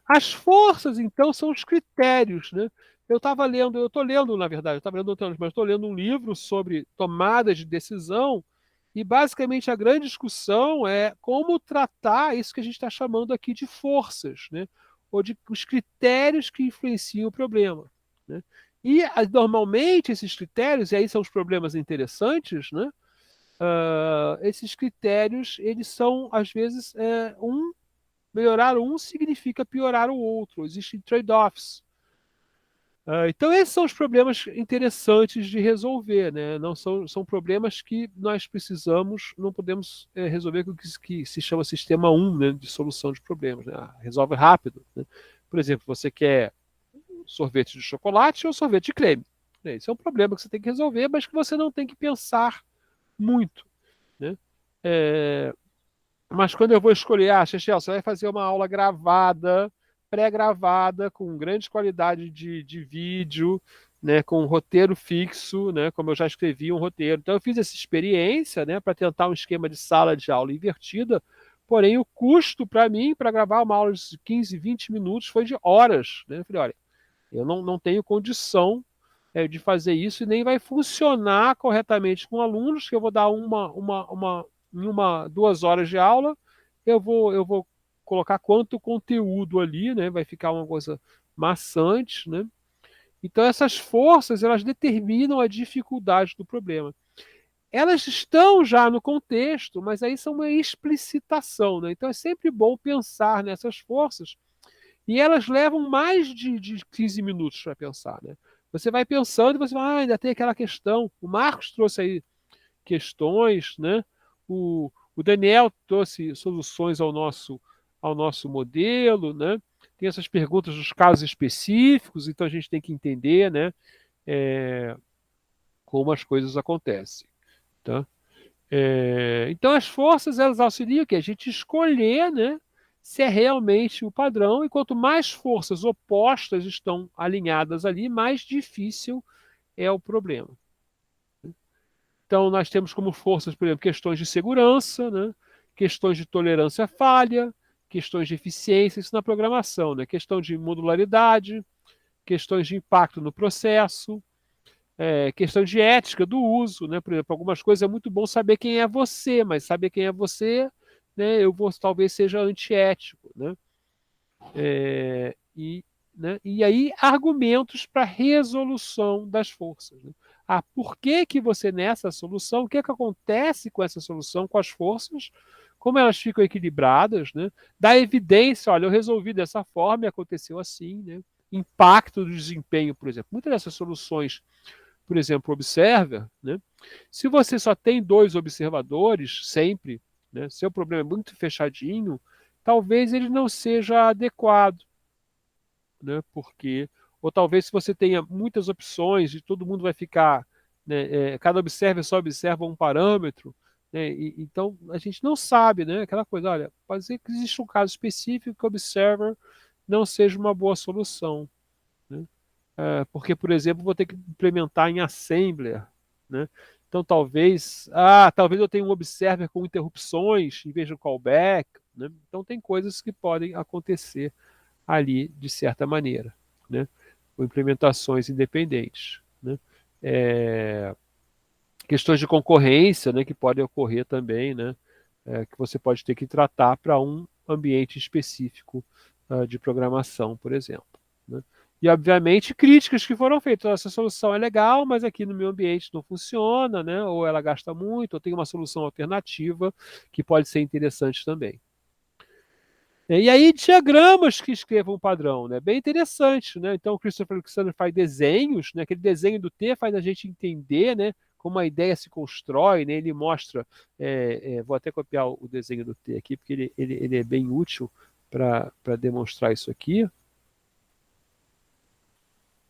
As forças, então, são os critérios, né? Eu estou lendo, na verdade, eu estava lendo outro, mas estou lendo um livro sobre tomada de decisão, e basicamente a grande discussão é como tratar isso que a gente está chamando aqui de forças, né? Ou de os critérios que influenciam o problema, né? E normalmente esses critérios, e aí são os problemas interessantes, né? Esses critérios, eles são, às vezes, melhorar um significa piorar o outro. Existem trade-offs. Então, esses são os problemas interessantes de resolver, né? Não são problemas que nós precisamos, não podemos resolver com o que se chama sistema 1, né, de solução de problemas, né? Resolve rápido, né? Por exemplo, você quer sorvete de chocolate ou sorvete de creme, né? Esse é um problema que você tem que resolver, mas que você não tem que pensar muito, né? Mas quando eu vou escolher, Chechel, você vai fazer uma aula gravada, pré-gravada, com grande qualidade de vídeo, né, com um roteiro fixo, né, como eu já escrevi um roteiro. Então eu fiz essa experiência, né, para tentar um esquema de sala de aula invertida, porém o custo para mim, para gravar uma aula de 15, 20 minutos, foi de horas, né? Eu falei, olha, eu não tenho condição de fazer isso e nem vai funcionar corretamente com alunos, que eu vou dar em 2 horas de aula, eu vou colocar quanto conteúdo ali, né? Vai ficar uma coisa maçante, né? Então essas forças, elas determinam a dificuldade do problema. Elas estão já no contexto, mas aí são uma explicitação, né? Então é sempre bom pensar nessas forças e elas levam mais de 15 minutos para pensar, né? Você vai pensando e você vai, ainda tem aquela questão. O Marcos trouxe aí questões, né? O Daniel trouxe soluções ao nosso modelo, né? Tem essas perguntas dos casos específicos, então a gente tem que entender, né? Como as coisas acontecem, tá? Então as forças, elas auxiliam que a gente escolher, né, se é realmente o padrão, e quanto mais forças opostas estão alinhadas ali, mais difícil é o problema. Então nós temos como forças, por exemplo, questões de segurança, né, questões de tolerância à falha, questões de eficiência, isso na programação, né, questão de modularidade, questões de impacto no processo, questão de ética do uso, né? Por exemplo, algumas coisas é muito bom saber quem é você, mas saber quem é você, né, talvez seja antiético, né? E né? E aí argumentos para resolução das forças. Né? Por que que você nessa solução, o que que acontece com essa solução, com as forças, como elas ficam equilibradas, né? Dá evidência, olha, eu resolvi dessa forma e aconteceu assim, né? Impacto do desempenho, por exemplo. Muitas dessas soluções, por exemplo, o Observer, né? Se você só tem dois observadores sempre, né? Seu problema é muito fechadinho, talvez ele não seja adequado, né? Porque ou talvez se você tenha muitas opções e todo mundo vai ficar, né, cada observer só observa um parâmetro, né? Então a gente não sabe, né? Aquela coisa, olha, pode ser que exista um caso específico que o observer não seja uma boa solução, né? Porque, por exemplo, vou ter que implementar em assembler, né? Então talvez eu tenha um observer com interrupções em vez de callback, né? Então tem coisas que podem acontecer ali de certa maneira, né? Com implementações independentes, né? É, questões de concorrência, né, que podem ocorrer também, né? Que você pode ter que tratar para um ambiente específico de programação, por exemplo, né? E, obviamente, críticas que foram feitas. Essa solução é legal, mas aqui no meu ambiente não funciona, né? Ou ela gasta muito, ou tem uma solução alternativa que pode ser interessante também. E aí, diagramas que escrevam um padrão, né? Bem interessante, né? Então, o Christopher Alexander faz desenhos, né? Aquele desenho do T faz a gente entender, né? Como a ideia se constrói, né? Ele mostra, vou até copiar o desenho do T aqui, porque ele é bem útil para demonstrar isso aqui.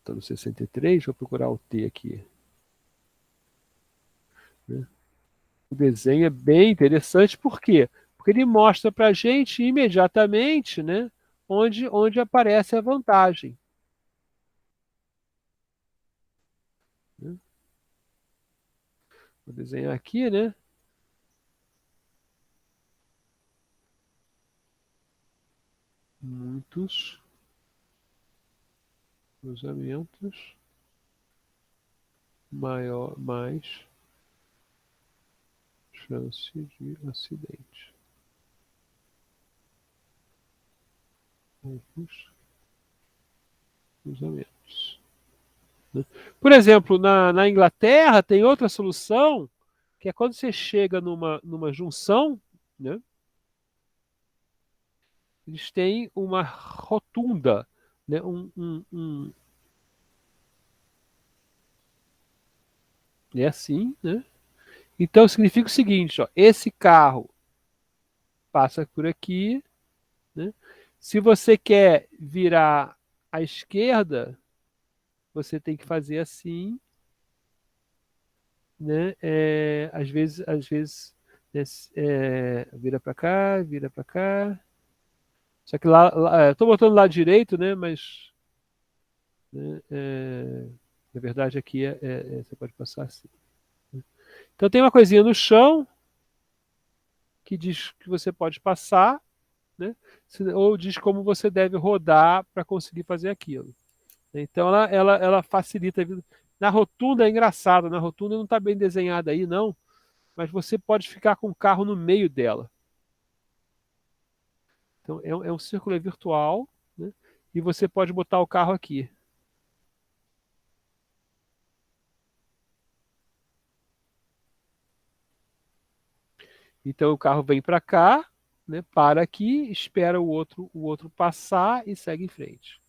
Estou no 63, vou procurar o T aqui, né? O desenho é bem interessante, por quê? Porque ele mostra para a gente imediatamente, né? Onde aparece a vantagem, né? Vou desenhar aqui, né? Muitos cruzamentos, mais chance de acidente. Muitos cruzamentos, né? Por exemplo, na Inglaterra tem outra solução, que é quando você chega numa junção, né? Eles têm uma rotunda, né? É assim, né? Então significa o seguinte, ó, esse carro passa por aqui, né? Se você quer virar à esquerda, você tem que fazer assim, né? Às vezes, né, vira para cá, vira para cá. Só que estou botando do lado direito, né? Mas, né, na verdade aqui você pode passar assim, né? Então tem uma coisinha no chão que diz que você pode passar, né? Ou diz como você deve rodar para conseguir fazer aquilo. Então ela facilita a vida. Na rotunda é engraçado, na rotunda não está bem desenhada aí, não, mas você pode ficar com o carro no meio dela. Então é um círculo virtual, né? E você pode botar o carro aqui. Então o carro vem para cá, né? Para aqui, espera o outro passar e segue em frente.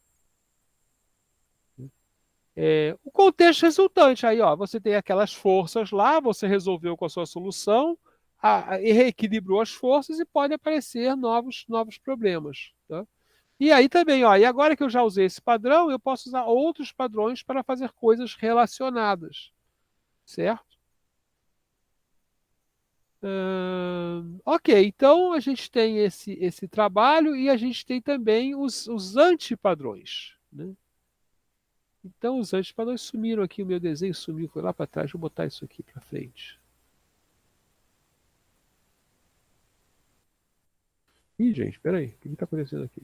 O contexto resultante, aí, ó, você tem aquelas forças lá, você resolveu com a sua solução, e reequilibrou as forças e pode aparecer novos problemas, tá? E aí também, ó, e agora que eu já usei esse padrão, eu posso usar outros padrões para fazer coisas relacionadas, certo? Ok, então a gente tem esse trabalho e a gente tem também os antipadrões, né? Então os antipadrões sumiram aqui, o meu desenho sumiu, foi lá para trás, vou botar isso aqui para frente. Ih, gente, espera aí, o que está acontecendo aqui?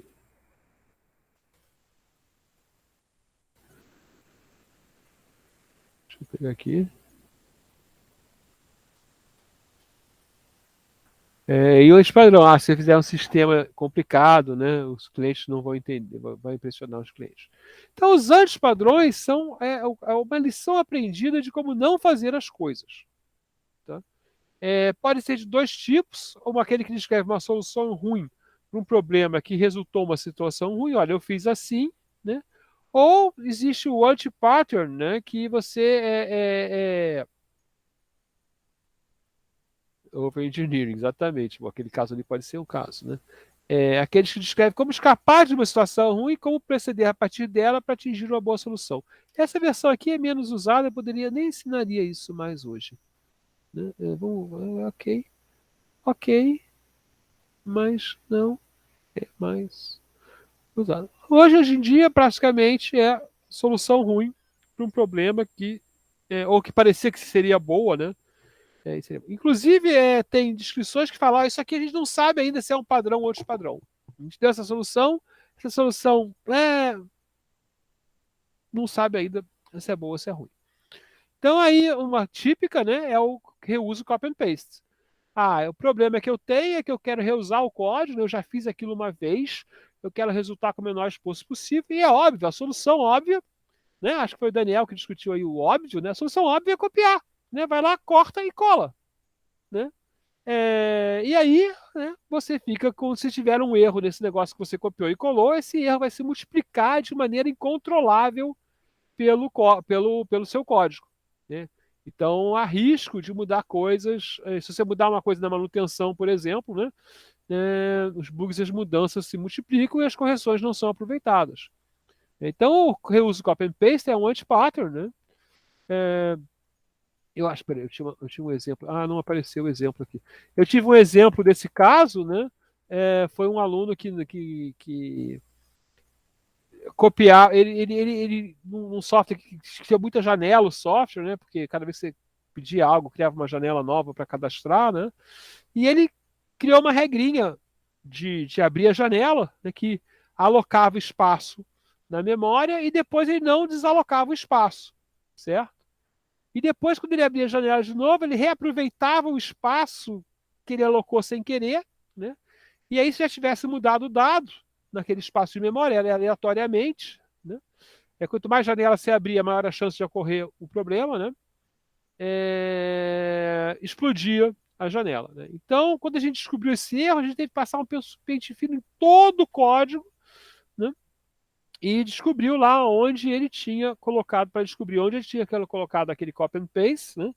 Deixa eu pegar aqui. E o antipadrão, se você fizer um sistema complicado, né, os clientes não vão entender, vai impressionar os clientes. Então, os antipadrões são uma lição aprendida de como não fazer as coisas. Tá? Pode ser de dois tipos, ou aquele que descreve uma solução ruim para um problema que resultou uma situação ruim. Olha, eu fiz assim, né? Ou existe o anti-pattern, né, que você Over-engineering, exatamente. Bom, aquele caso ali pode ser um caso, né? Aqueles que descrevem como escapar de uma situação ruim e como proceder a partir dela para atingir uma boa solução. Essa versão aqui é menos usada, eu poderia nem ensinaria isso mais hoje. Né? Ok, ok, mas não é mais usado. Hoje em dia, praticamente é solução ruim para um problema ou que parecia que seria boa, né? Inclusive, tem descrições que falam: isso aqui a gente não sabe ainda se é um padrão ou outro padrão. A gente deu essa solução não sabe ainda se é boa ou se é ruim. Então, aí, uma típica, né, é o reuso copy and paste. O problema que eu tenho é que eu quero reusar o código, né, eu já fiz aquilo uma vez, eu quero resultar com o menor esforço possível, e é óbvio, a solução óbvia, né, acho que foi o Daniel que discutiu aí o óbvio, né, a solução óbvia é copiar. Né, vai lá, corta e cola. Né? E aí, né, você fica com, se tiver um erro nesse negócio que você copiou e colou, esse erro vai se multiplicar de maneira incontrolável pelo seu código. Né? Então, há risco de mudar coisas. Se você mudar uma coisa na manutenção, por exemplo, né, os bugs e as mudanças se multiplicam e as correções não são aproveitadas. Então, o reuso copy and paste é um anti-pattern. Né? Eu acho, peraí, eu tinha um exemplo. Não apareceu o exemplo aqui. Eu tive um exemplo desse caso, né? Foi um aluno que copiar, ele num software que tinha muita janela, o software, né? Porque cada vez que você pedia algo, criava uma janela nova para cadastrar, né? E ele criou uma regrinha de abrir a janela, né? Que alocava espaço na memória e depois ele não desalocava o espaço, certo? E depois, quando ele abria a janela de novo, ele reaproveitava o espaço que ele alocou sem querer, né? E aí, se já tivesse mudado o dado naquele espaço de memória, aleatoriamente, né? Quanto mais janela você abria, maior a chance de ocorrer o problema, né? Explodia a janela. Né? Então, quando a gente descobriu esse erro, a gente teve que passar um pente fino em todo o código, né? E descobriu lá onde ele tinha colocado, para descobrir onde ele tinha colocado aquele copy and paste, né?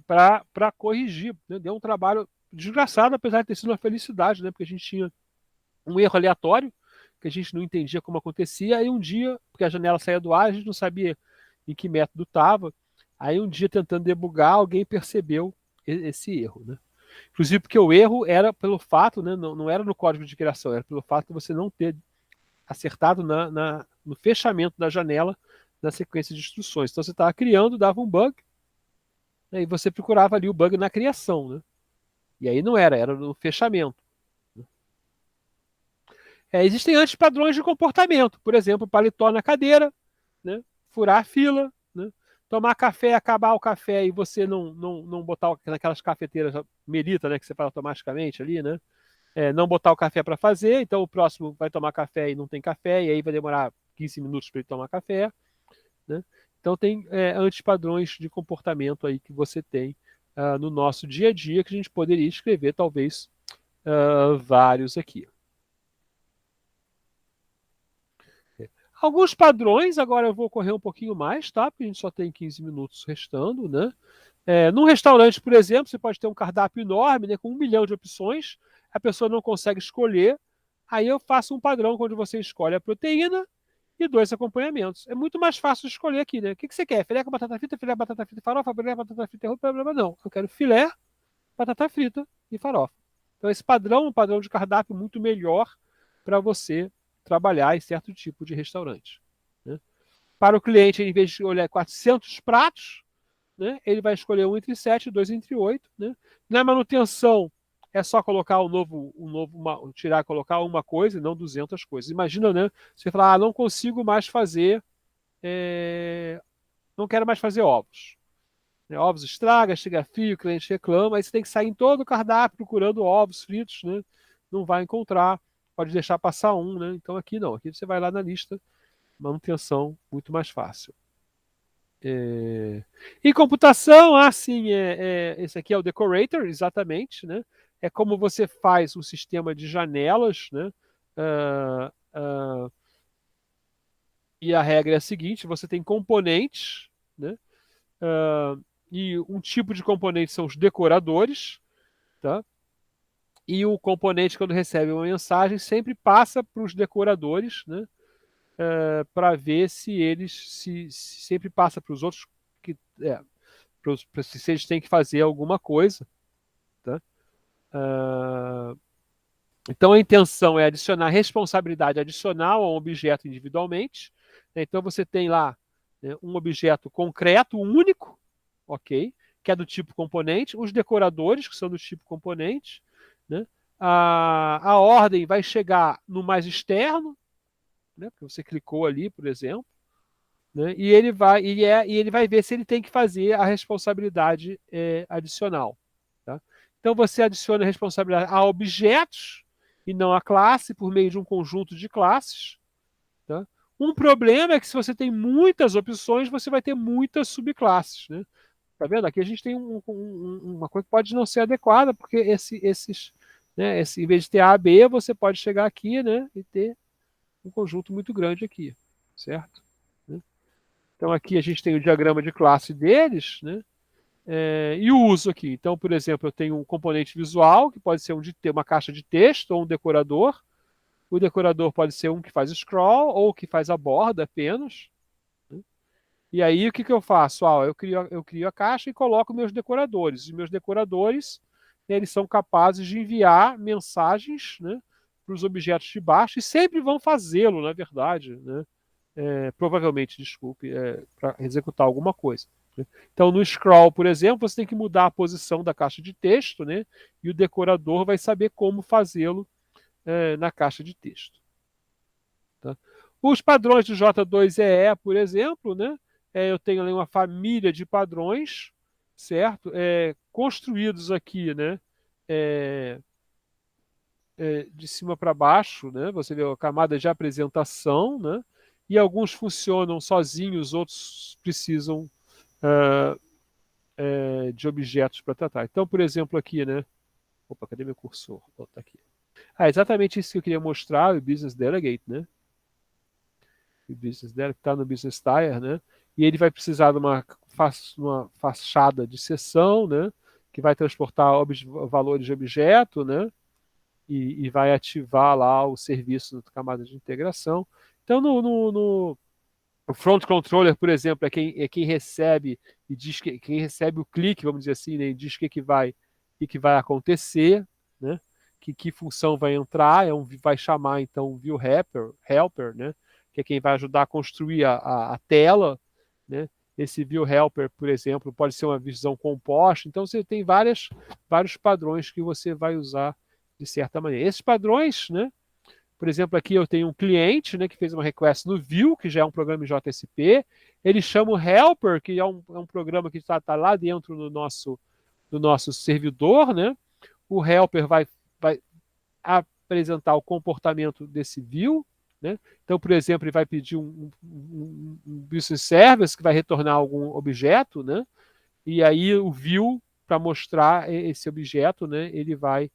Para corrigir. Né? Deu um trabalho desgraçado, apesar de ter sido uma felicidade, né? Porque a gente tinha um erro aleatório, que a gente não entendia como acontecia, aí um dia, porque a janela saía do ar, a gente não sabia em que método estava, aí um dia tentando debugar, alguém percebeu esse erro. Né? Inclusive porque o erro era pelo fato, né, não era no código de criação, era pelo fato de você não ter acertado no fechamento da janela na sequência de instruções. Então você estava criando, dava um bug, né, e você procurava ali o bug na criação. Né? E aí não era no fechamento. Existem antipadrões de comportamento, por exemplo, paletó na cadeira, né? Furar a fila, né? Tomar café, acabar o café e você não botar naquelas cafeteiras merita, né, que você faz automaticamente ali, né? Não botar o café para fazer, então o próximo vai tomar café e não tem café, e aí vai demorar 15 minutos para ele tomar café. Né? Então tem antipadrões de comportamento aí que você tem no nosso dia a dia, que a gente poderia escrever talvez vários aqui. Alguns padrões, agora eu vou correr um pouquinho mais, tá? Porque a gente só tem 15 minutos restando, né? Num restaurante, por exemplo, você pode ter um cardápio enorme, né, com 1 milhão de opções, a pessoa não consegue escolher, aí eu faço um padrão onde você escolhe a proteína e 2 acompanhamentos. É muito mais fácil de escolher aqui, né? O que você quer? Filé com filé, batata frita e farofa, filé, batata frita e arroz, problema não. Eu quero filé, batata frita e farofa. Então esse padrão é um padrão de cardápio muito melhor para você trabalhar em certo tipo de restaurante. Né? Para o cliente, em vez de olhar 400 pratos, né, ele vai escolher um entre 7 e 2 entre 8. Né? Na manutenção, é só colocar tirar e colocar uma coisa e não 200 coisas. Imagina, né? Você falar, não consigo mais fazer, não quero mais fazer ovos. né? Ovos estraga, chega frio, o cliente reclama, aí você tem que sair em todo o cardápio procurando ovos fritos, né? Não vai encontrar, pode deixar passar um, né? Então aqui não, aqui você vai lá na lista, manutenção, muito mais fácil. Em computação, sim, esse aqui é o decorator, exatamente, né? É como você faz um sistema de janelas, né? Ah, ah, e a regra é a seguinte: você tem componentes, né? Ah, e um tipo de componente são os decoradores, tá? E o componente, quando recebe uma mensagem, sempre passa para os decoradores, né? Para ver se eles se sempre passa para os outros que se eles têm que fazer alguma coisa, tá? Ah, então a intenção é adicionar responsabilidade adicional a um objeto individualmente, né? Então você tem lá, né, um objeto concreto, único, ok? Que é do tipo componente, os decoradores, que são do tipo componente, né? A ordem vai chegar no mais externo, né? Porque você clicou ali, por exemplo, né? E ele vai ver se ele tem que fazer a responsabilidade adicional. Tá? Então você adiciona a responsabilidade a objetos e não a classe por meio de um conjunto de classes. Tá? Um problema é que se você tem muitas opções, você vai ter muitas subclasses. Né? Tá vendo? Aqui a gente tem uma coisa que pode não ser adequada, porque né, em vez de ter A, B, você pode chegar aqui, né, e ter um conjunto muito grande aqui, certo? Então aqui a gente tem o diagrama de classe deles, né? E o uso aqui. Então, por exemplo, eu tenho um componente visual, que pode ser uma caixa de texto ou um decorador. O decorador pode ser um que faz scroll ou que faz a borda apenas. Né? E aí o que eu faço? Eu crio a caixa e coloco meus decoradores. Os meus decoradores, né, eles são capazes de enviar mensagens, né, para os objetos de baixo e sempre vão fazê-lo, na verdade, né? Provavelmente, desculpe, para executar alguma coisa. Né? Então, no scroll, por exemplo, você tem que mudar a posição da caixa de texto, né? E o decorador vai saber como fazê-lo na caixa de texto. Tá? Os padrões do J2EE, por exemplo, né? Eu tenho ali uma família de padrões, certo? Construídos aqui, né? De cima para baixo, né? Você vê a camada de apresentação, né? E alguns funcionam sozinhos, outros precisam de objetos para tratar. Então, por exemplo, aqui, né? Opa, cadê meu cursor? Oh, tá aqui. Exatamente isso que eu queria mostrar, o Business Delegate, né? O Business Delegate está no Business Tire, né? E ele vai precisar de uma fachada de seção, né? Que vai transportar valores de objeto, né? E vai ativar lá o serviço da camada de integração. Então, o front controller, por exemplo, é quem recebe e diz quem recebe o clique, vamos dizer assim, né, e diz o que vai acontecer, né? Que função vai entrar, vai chamar então o view helper, né? Que é quem vai ajudar a construir a tela, né? Esse view helper, por exemplo, pode ser uma visão composta. Então você tem vários padrões que você vai usar de certa maneira. Esses padrões, né? Por exemplo, aqui eu tenho um cliente, né, que fez uma request no Vue, que já é um programa em JSP. Ele chama o Helper, que é um programa que está lá dentro do nosso servidor. Né? O Helper vai apresentar o comportamento desse Vue. Né? Então, por exemplo, ele vai pedir um business service que vai retornar algum objeto. Né? E aí o Vue, para mostrar esse objeto, né, ele vai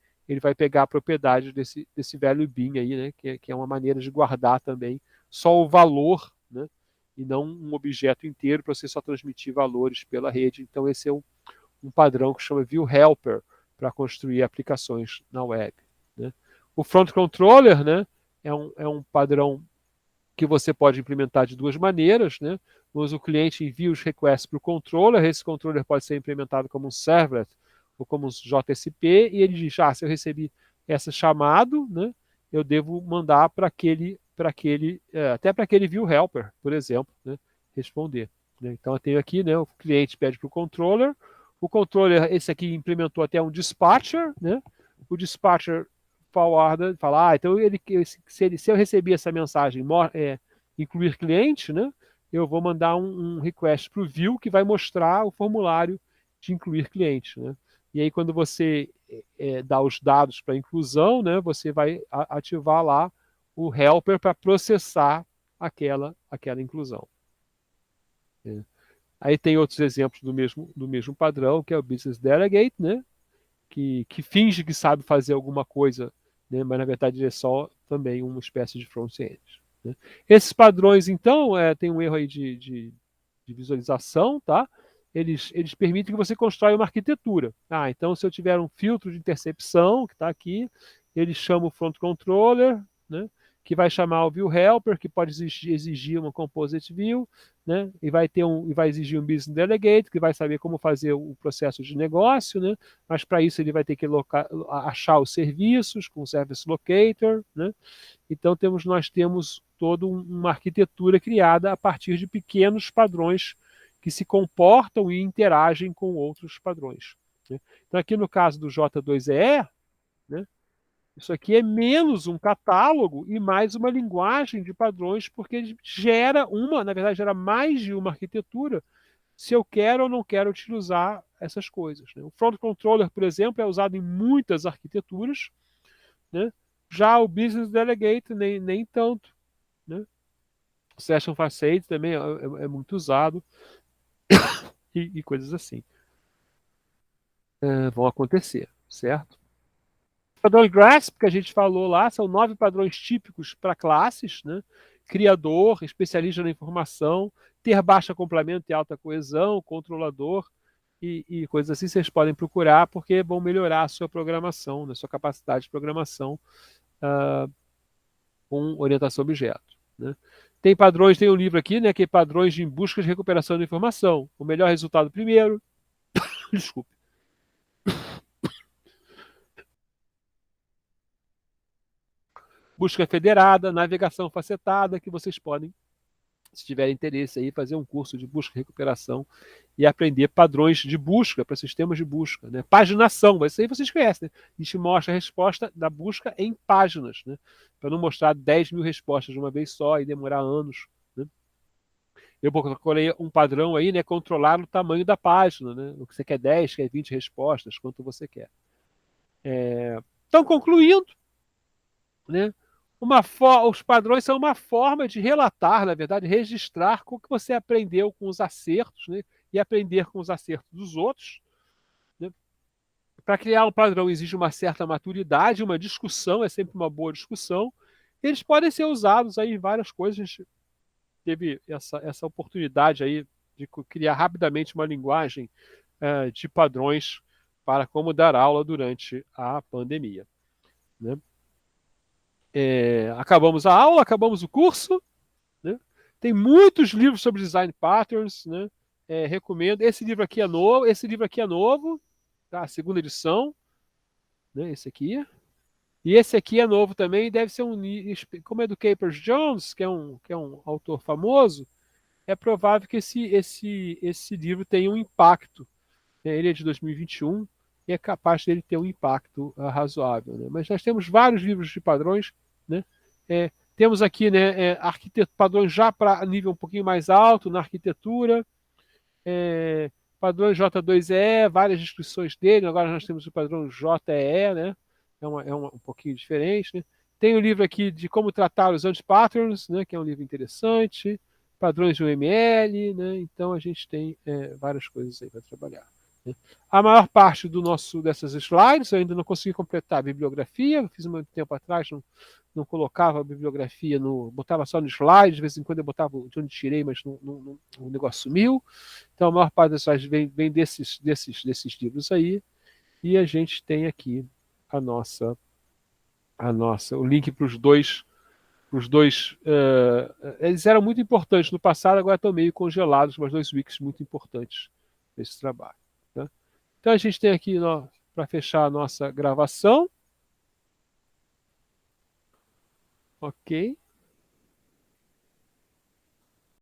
pegar a propriedade desse value bin aí, né, que é uma maneira de guardar também só o valor, né, e não um objeto inteiro para você só transmitir valores pela rede. Então esse é um padrão que chama View Helper para construir aplicações na web. Né. O Front Controller, né, é um padrão que você pode implementar de duas maneiras, né? Mas o cliente envia os requests para o controller, esse controller pode ser implementado como um servlet ou como um JSP, e ele diz, se eu recebi esse chamado, né, eu devo mandar para até para aquele view helper, por exemplo, né, responder. Né? Então eu tenho aqui, né, o cliente pede para o controller, esse aqui implementou até um dispatcher, né? O dispatcher forward, falar, então se eu recebi essa mensagem, incluir cliente, né? eu vou mandar um request para o view que vai mostrar o formulário de incluir cliente, né? E aí, quando você dá os dados para inclusão, né, você vai ativar lá o helper para processar aquela inclusão. Né? Aí tem outros exemplos do mesmo padrão, que é o Business Delegate, né, que finge que sabe fazer alguma coisa, né, mas na verdade é só também uma espécie de front-end. Né? Esses padrões, então, tem um erro aí de visualização, tá? Eles permitem que você constrói uma arquitetura. Então, se eu tiver um filtro de intercepção, que está aqui, ele chama o front controller, né, que vai chamar o view helper, que pode exigir uma composite view, né, e vai exigir um business delegate, que vai saber como fazer o processo de negócio, né, mas para isso ele vai ter que achar os serviços com o service locator, né. Então nós temos toda uma arquitetura criada a partir de pequenos padrões que se comportam e interagem com outros padrões. Né? Então aqui no caso do J2EE, né, isso aqui é menos um catálogo e mais uma linguagem de padrões, porque ele na verdade, gera mais de uma arquitetura se eu quero ou não quero utilizar essas coisas. Né? O front controller, por exemplo, é usado em muitas arquiteturas, né? Já o business delegate nem tanto. Né? O session facade também é muito usado e coisas assim vão acontecer, certo? O padrão GRASP, que a gente falou lá, são 9 padrões típicos para classes, né? Criador, especialista na informação, ter baixa complemento e alta coesão, controlador e coisas assim, vocês podem procurar porque vão melhorar a sua programação, né? Sua capacidade de programação com orientação a objeto. Né? Tem padrões, tem um livro aqui, né, que é padrões de busca de recuperação da informação. O melhor resultado primeiro. Desculpe. Busca federada, navegação facetada, que vocês podem, se tiverem interesse aí, fazer um curso de busca e recuperação e aprender padrões de busca para sistemas de busca. Né? Paginação, isso aí vocês conhecem. Né? A gente mostra a resposta da busca em páginas, né? Para não mostrar 10 mil respostas de uma vez só e demorar anos. Né? Eu procurei um padrão aí, né? Controlar o tamanho da página, né? O que você quer 10, quer 20 respostas, quanto você quer. Então, concluindo, né? Os padrões são uma forma de relatar, na verdade, registrar o que você aprendeu com os acertos, né? E aprender com os acertos dos outros. Né? Para criar um padrão exige uma certa maturidade, uma discussão, é sempre uma boa discussão. Eles podem ser usados aí em várias coisas. A gente teve essa oportunidade aí de criar rapidamente uma linguagem de padrões para como dar aula durante a pandemia. Né? Acabamos a aula, acabamos o curso. Né? Tem muitos livros sobre design patterns, né? Recomendo. Esse livro aqui é novo, tá? A segunda edição, né? Esse aqui. E esse aqui é novo também, deve ser como é do Capers Jones, que é um autor famoso, é provável que esse livro tenha um impacto. Né? Ele é de 2021 e é capaz dele ter um impacto razoável. Né? Mas nós temos vários livros de padrões. Né? Temos aqui, né, padrões já para nível um pouquinho mais alto na arquitetura, padrões J2EE, várias descrições dele. Agora nós temos o padrão JEE, né? Um pouquinho diferente. Né? Tem o livro aqui de como tratar os anti-patterns, né, que é um livro interessante. Padrões de UML, né? Então a gente tem várias coisas aí para trabalhar. Né? A maior parte dessas slides eu ainda não consegui completar a bibliografia, eu fiz muito tempo atrás, não colocava a bibliografia, botava só no slide, de vez em quando eu botava de onde tirei, mas o negócio sumiu. Então a maior parte das slides vem desses livros aí, e a gente tem aqui o link para os dois. Eles eram muito importantes no passado, agora estão meio congelados, mas 2 wikis muito importantes nesse trabalho. Tá? Então a gente tem aqui, para fechar a nossa gravação. Ok.